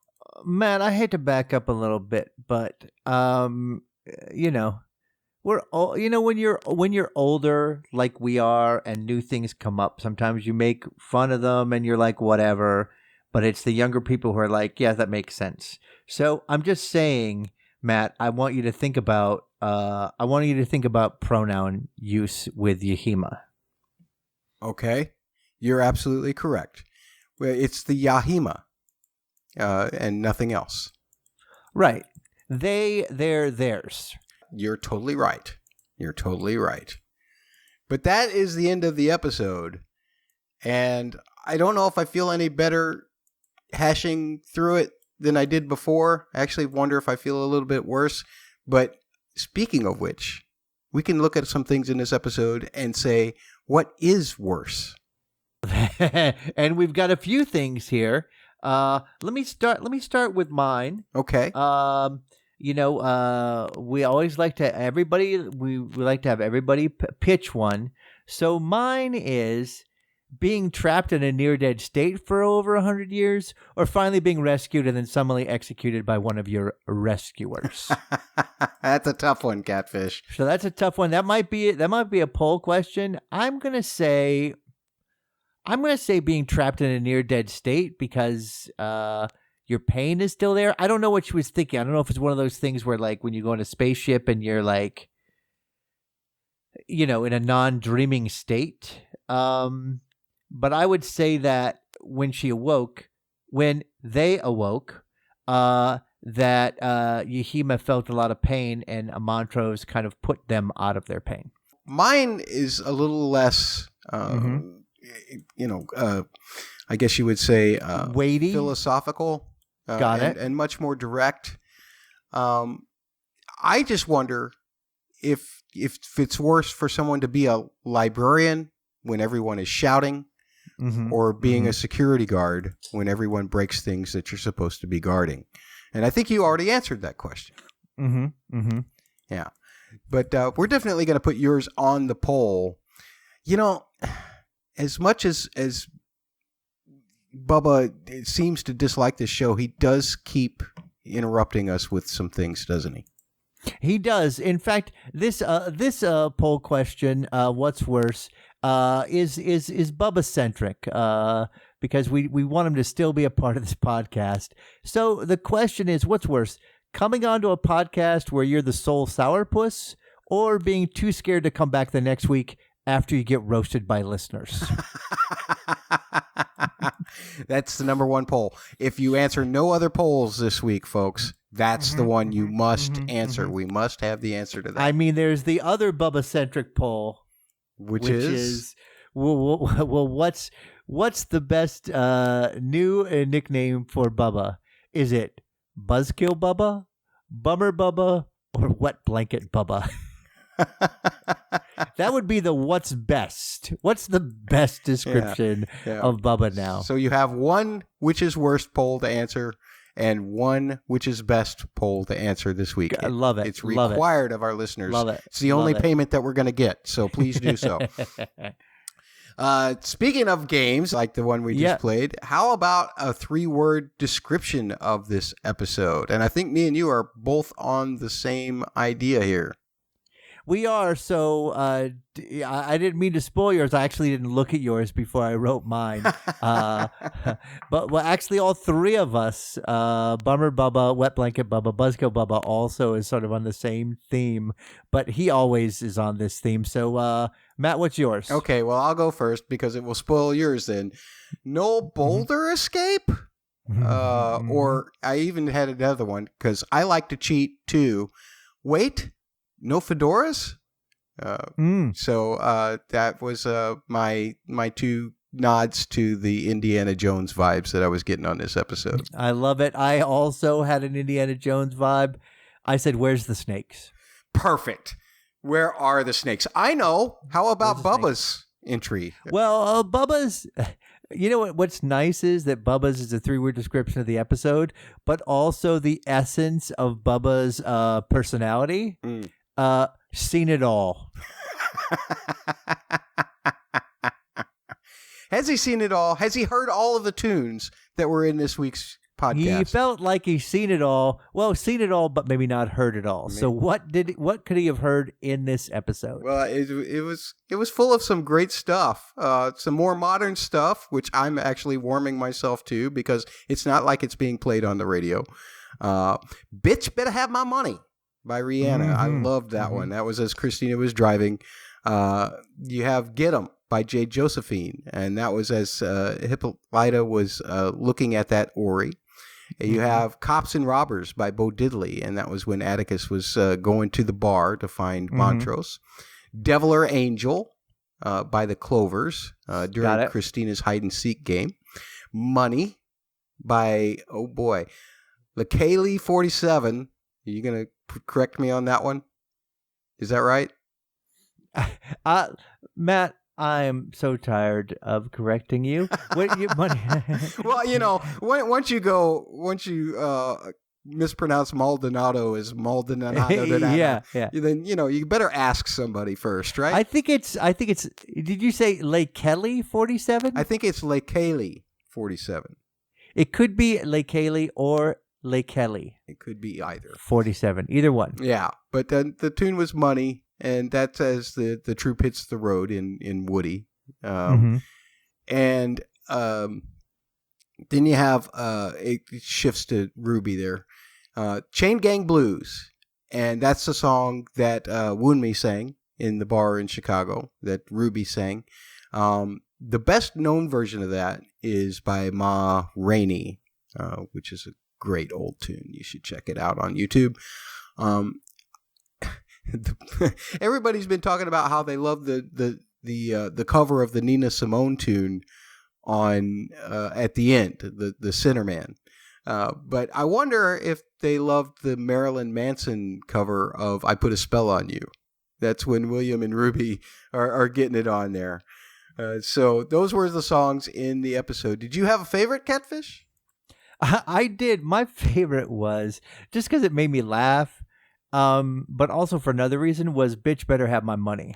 S3: Matt, I hate to back up a little bit, but we're all, when you're older, like we are, and new things come up. Sometimes you make fun of them, and you're like, whatever. But it's the younger people who are like, yeah, that makes sense. So I'm just saying, Matt, I want you to think about pronoun use with Yahima.
S1: Okay, you're absolutely correct. Well, it's the Yahima and nothing else.
S3: Right. They're theirs.
S1: You're totally right. But that is the end of the episode. And I don't know if I feel any better hashing through it than I did before. I actually wonder if I feel a little bit worse. But speaking of which, we can look at some things in this episode and say, what is worse?
S3: And we've got a few things here. Let me start with mine.
S1: Okay.
S3: We always like to we like to have everybody pitch one. So mine is being trapped in a near-dead state for over 100 years, or finally being rescued and then summarily executed by one of your rescuers.
S1: That's a tough one, Catfish.
S3: So that's a tough one. That might be a poll question. I'm gonna say being trapped in a near-dead state because your pain is still there. I don't know what she was thinking. I don't know if it's one of those things where, like, when you go in a spaceship and you're like, in a non-dreaming state. But I would say that when they awoke, that Yahima felt a lot of pain, and Montrose kind of put them out of their pain.
S1: Mine is a little less, I guess you would say,
S3: weighty,
S1: philosophical,
S3: Got it.
S1: And much more direct. I just wonder if it's worse for someone to be a librarian when everyone is shouting, or being a security guard when everyone breaks things that you're supposed to be guarding. And I think you already answered that question. Yeah. But we're definitely going to put yours on the poll. As much as Bubba seems to dislike this show, he does keep interrupting us with some things, doesn't he?
S3: He does. In fact, this poll question, what's worse, is Bubba centric, because we want him to still be a part of this podcast. So the question is, what's worse, coming onto a podcast where you're the sole sourpuss, or being too scared to come back the next week after you get roasted by listeners?
S1: That's the number one poll. If you answer no other polls this week, folks, that's the one you must answer. We must have the answer to that.
S3: I mean, there's the other Bubba-centric poll, which is what's the best new nickname for Bubba? Is it Buzzkill Bubba, Bummer Bubba, or Wet Blanket Bubba? That would be the what's best. What's the best description of Bubba now?
S1: So you have one which is worst poll to answer and one which is best poll to answer this week.
S3: I love it.
S1: It's required of our listeners.
S3: Love it.
S1: It's the only payment that we're going to get, so please do so. Speaking of games like the one we just played, how about a 3-word description of this episode? And I think me and you are both on the same idea here.
S3: We are. So I didn't mean to spoil yours. I actually didn't look at yours before I wrote mine. But actually, all three of us, Bummer Bubba, Wet Blanket Bubba, Buzzkill Bubba, also is sort of on the same theme. But he always is on this theme. So, Matt, what's yours?
S1: Okay, well, I'll go first because it will spoil yours then. No boulder escape? Or I even had another one because I like to cheat too. Wait. No fedoras? So that was my 2 nods to the Indiana Jones vibes that I was getting on this episode.
S3: I love it. I also had an Indiana Jones vibe. I said, where's the snakes?
S1: Perfect. Where are the snakes? I know. How about Bubba's entry?
S3: Well, Bubba's... You know what's nice is that Bubba's is a 3-word description of the episode, but also the essence of Bubba's personality. Seen it all.
S1: Has he seen it all? Has he heard all of the tunes that were in this week's podcast?
S3: He felt like he's seen it all. Well, seen it all, but maybe not heard it all. Maybe. So what could he have heard in this episode?
S1: Well, it was full of some great stuff. Some more modern stuff, which I'm actually warming myself to because it's not like it's being played on the radio. Bitch Better Have My Money by Rihanna. I loved that one. That was as Christina was driving. You have Get 'Em by Jay Josephine, and that was as Hippolyta was looking at that Ori. You have Cops and Robbers by Bo Diddley, and that was when Atticus was going to the bar to find Montrose. Devil or Angel by the Clovers during Christina's hide-and-seek game. Money by, oh boy, LaKaylee 47. Are you going to correct me on that one? Is that right?
S3: Matt, I am so tired of correcting you.
S1: Well, you know, once you mispronounce Maldonado as Maldonado,
S3: yeah.
S1: Then you better ask somebody first, right?
S3: I think it's. Did you say LaKaylee 47?
S1: I think it's LaKaylee 47.
S3: It could be LaKaylee or LaKelly.
S1: It could be either.
S3: 47. Either one.
S1: Yeah, but then the tune was Money. And that's as the troop hits the road in Woody. And then you have, it shifts to Ruby there. Chain Gang Blues. And that's the song that Woonmi sang in the bar in Chicago that Ruby sang. The best known version of that is by Ma Rainey, which is a great old tune. You should check it out on YouTube. Everybody's been talking about how they love the cover of the Nina Simone tune on at the end, the Centerman. But I wonder if they loved the Marilyn Manson cover of "I Put a Spell on You." That's when William and Ruby are getting it on there. So those were the songs in the episode. Did you have a favorite, Catfish?
S3: I did. My favorite was just because it made me laugh. But also for another reason was Bitch Better Have My Money.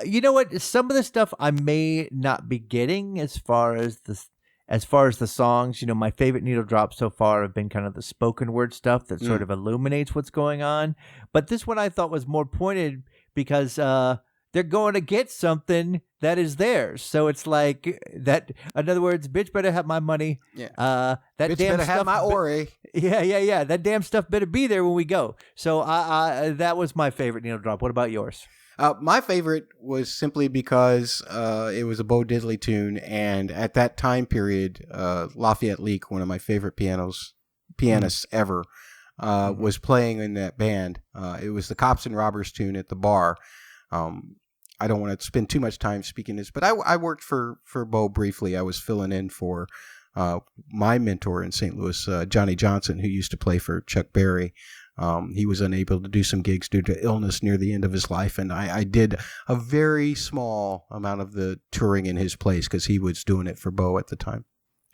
S3: You know what? Some of the stuff I may not be getting as far as the songs. My favorite needle drops so far have been kind of the spoken word stuff that sort of illuminates what's going on. But this one I thought was more pointed because they're going to get something that is theirs. So it's like that. In other words, bitch better have my money.
S1: Yeah.
S3: That
S1: bitch
S3: damn
S1: better
S3: stuff
S1: have my Ori.
S3: Yeah. That damn stuff better be there when we go. So that was my favorite needle drop. What about yours?
S1: My favorite was simply because it was a Bo Diddley tune, and at that time period, Lafayette Leak, one of my favorite pianists ever, was playing in that band. It was the Cops and Robbers tune at the bar. I don't want to spend too much time speaking this, but I worked for Bo briefly. I was filling in for my mentor in St. Louis, Johnny Johnson, who used to play for Chuck Berry. He was unable to do some gigs due to illness near the end of his life, and I did a very small amount of the touring in his place because he was doing it for Bo at the time.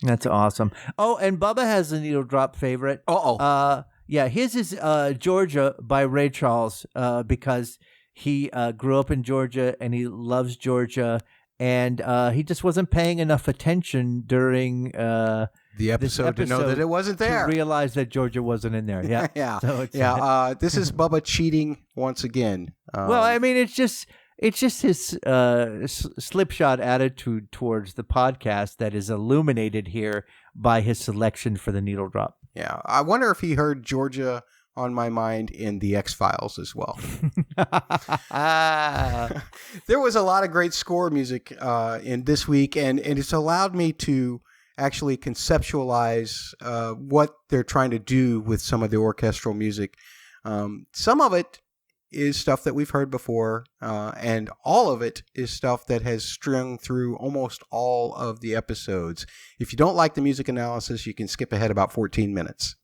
S3: That's awesome. Oh, and Bubba has a needle drop favorite. Yeah, his is Georgia by Ray Charles because he grew up in Georgia and he loves Georgia, and he just wasn't paying enough attention during
S1: the episode to know that it wasn't there.
S3: To realize that Georgia wasn't in there. Yeah.
S1: Yeah.
S3: So it's,
S1: This is Bubba cheating once again.
S3: Well, I mean, it's just his slipshod attitude towards the podcast that is illuminated here by his selection for the needle drop.
S1: Yeah. I wonder if he heard Georgia on My Mind in the X-Files as well. There was a lot of great score music in this week, and it's allowed me to actually conceptualize what they're trying to do with some of the orchestral music. Some of it is stuff that we've heard before, and all of it is stuff that has strung through almost all of the episodes. If you don't like the music analysis, you can skip ahead about 14 minutes.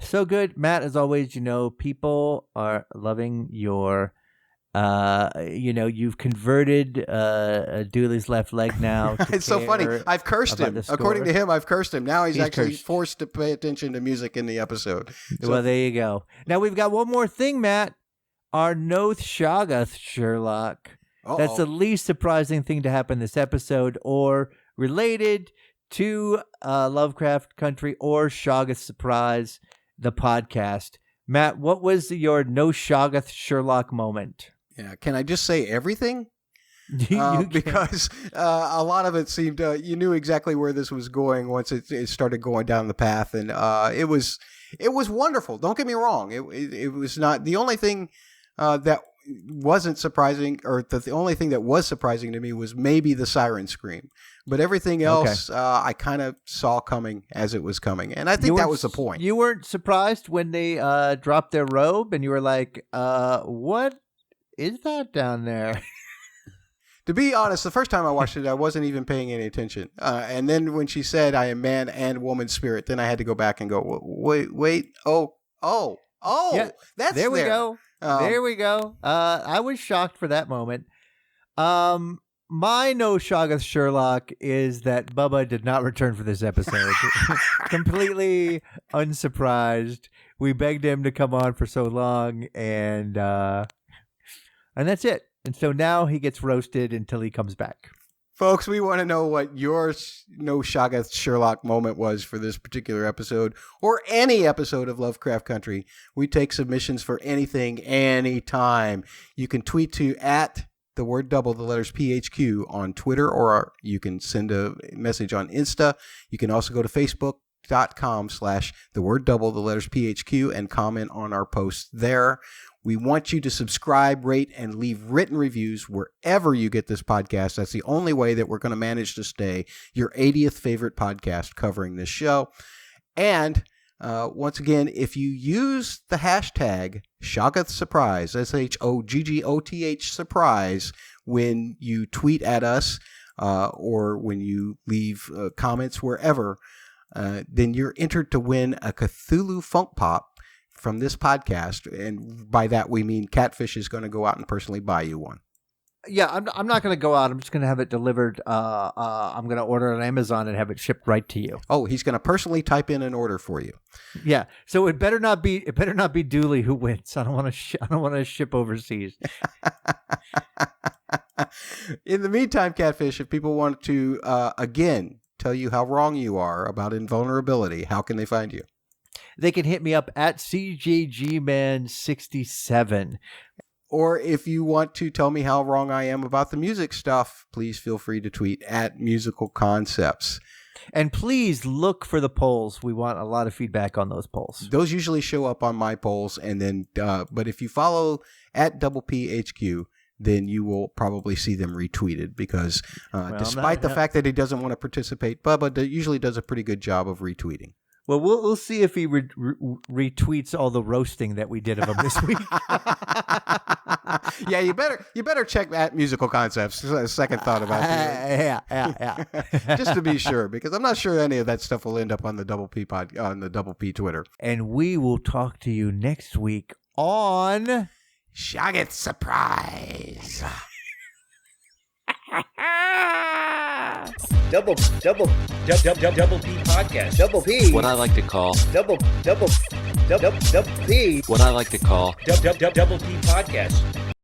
S3: So good, Matt. As always, people are loving your. You've converted Dooley's left leg now.
S1: It's so funny. I've cursed him. According to him, I've cursed him. Now he's actually cursed. Forced to pay attention to music in the episode. So,
S3: well, there you go. Now we've got one more thing, Matt. Our Noth Shoggoth Sherlock.
S1: Uh-oh.
S3: That's the least surprising thing to happen this episode, or related to Lovecraft Country or Shoggoth Surprise, the podcast. Matt, what was your No Shoggoth Sherlock moment?
S1: Yeah, can I just say everything? Because a lot of it seemed you knew exactly where this was going once it started going down the path, and it was wonderful. Don't get me wrong; it was not the only thing that wasn't surprising, or the only thing that was surprising to me was maybe the siren scream. But everything else, I kind of saw coming as it was coming. And I think that was the point.
S3: You weren't surprised when they dropped their robe and you were like, what is that down there?
S1: To be honest, the first time I watched it, I wasn't even paying any attention. And then when she said, I am man and woman spirit, then I had to go back and go, wait. Oh, yeah, that's
S3: there. We go. There we go. I was shocked for that moment. My No Shoggoth Sherlock is that Bubba did not return for this episode. Completely unsurprised. We begged him to come on for so long, and that's it. And so now he gets roasted until he comes back.
S1: Folks, we want to know what your No Shoggoth Sherlock moment was for this particular episode, or any episode of Lovecraft Country. We take submissions for anything, anytime. You can tweet to the word double, the letters PHQ on Twitter, or you can send a message on Insta. You can also go to facebook.com/the word double, the letters PHQ, and comment on our posts there. We want you to subscribe, rate, and leave written reviews wherever you get this podcast. That's the only way that we're going to manage to stay your 80th favorite podcast covering this show. And once again, if you use the hashtag Shoggoth Surprise, SHOGGOTH Surprise, when you tweet at us or when you leave comments wherever, then you're entered to win a Cthulhu Funk Pop from this podcast. And by that, we mean Catfish is going to go out and personally buy you one.
S3: Yeah, I'm not going to go out. I'm just going to have it delivered. I'm going to order it on Amazon and have it shipped right to you.
S1: Oh, he's going to personally type in an order for you.
S3: Yeah, so it better not be Dooley who wins. I don't want to ship overseas.
S1: In the meantime, Catfish, if people want to again tell you how wrong you are about invulnerability, how can they find you?
S3: They can hit me up at CJGman67.
S1: Or if you want to tell me how wrong I am about the music stuff, please feel free to tweet at Musical Concepts.
S3: And please look for the polls. We want a lot of feedback on those polls.
S1: Those usually show up on my polls, and then but if you follow at double PHQ, then you will probably see them retweeted because despite the fact that he doesn't want to participate, Bubba usually does a pretty good job of retweeting.
S3: Well, we'll see if he retweets all the roasting that we did of him this week.
S1: Yeah, you better check at Musical Concepts. Second thought about that.
S3: Yeah.
S1: Just to be sure, because I'm not sure any of that stuff will end up on the Double P on the Double P Twitter.
S3: And we will talk to you next week on
S1: Shoggoth Surprise.
S4: Double P podcast. Double P.
S5: What I like to call
S4: Double P.
S5: what I like to call
S4: Double P podcast.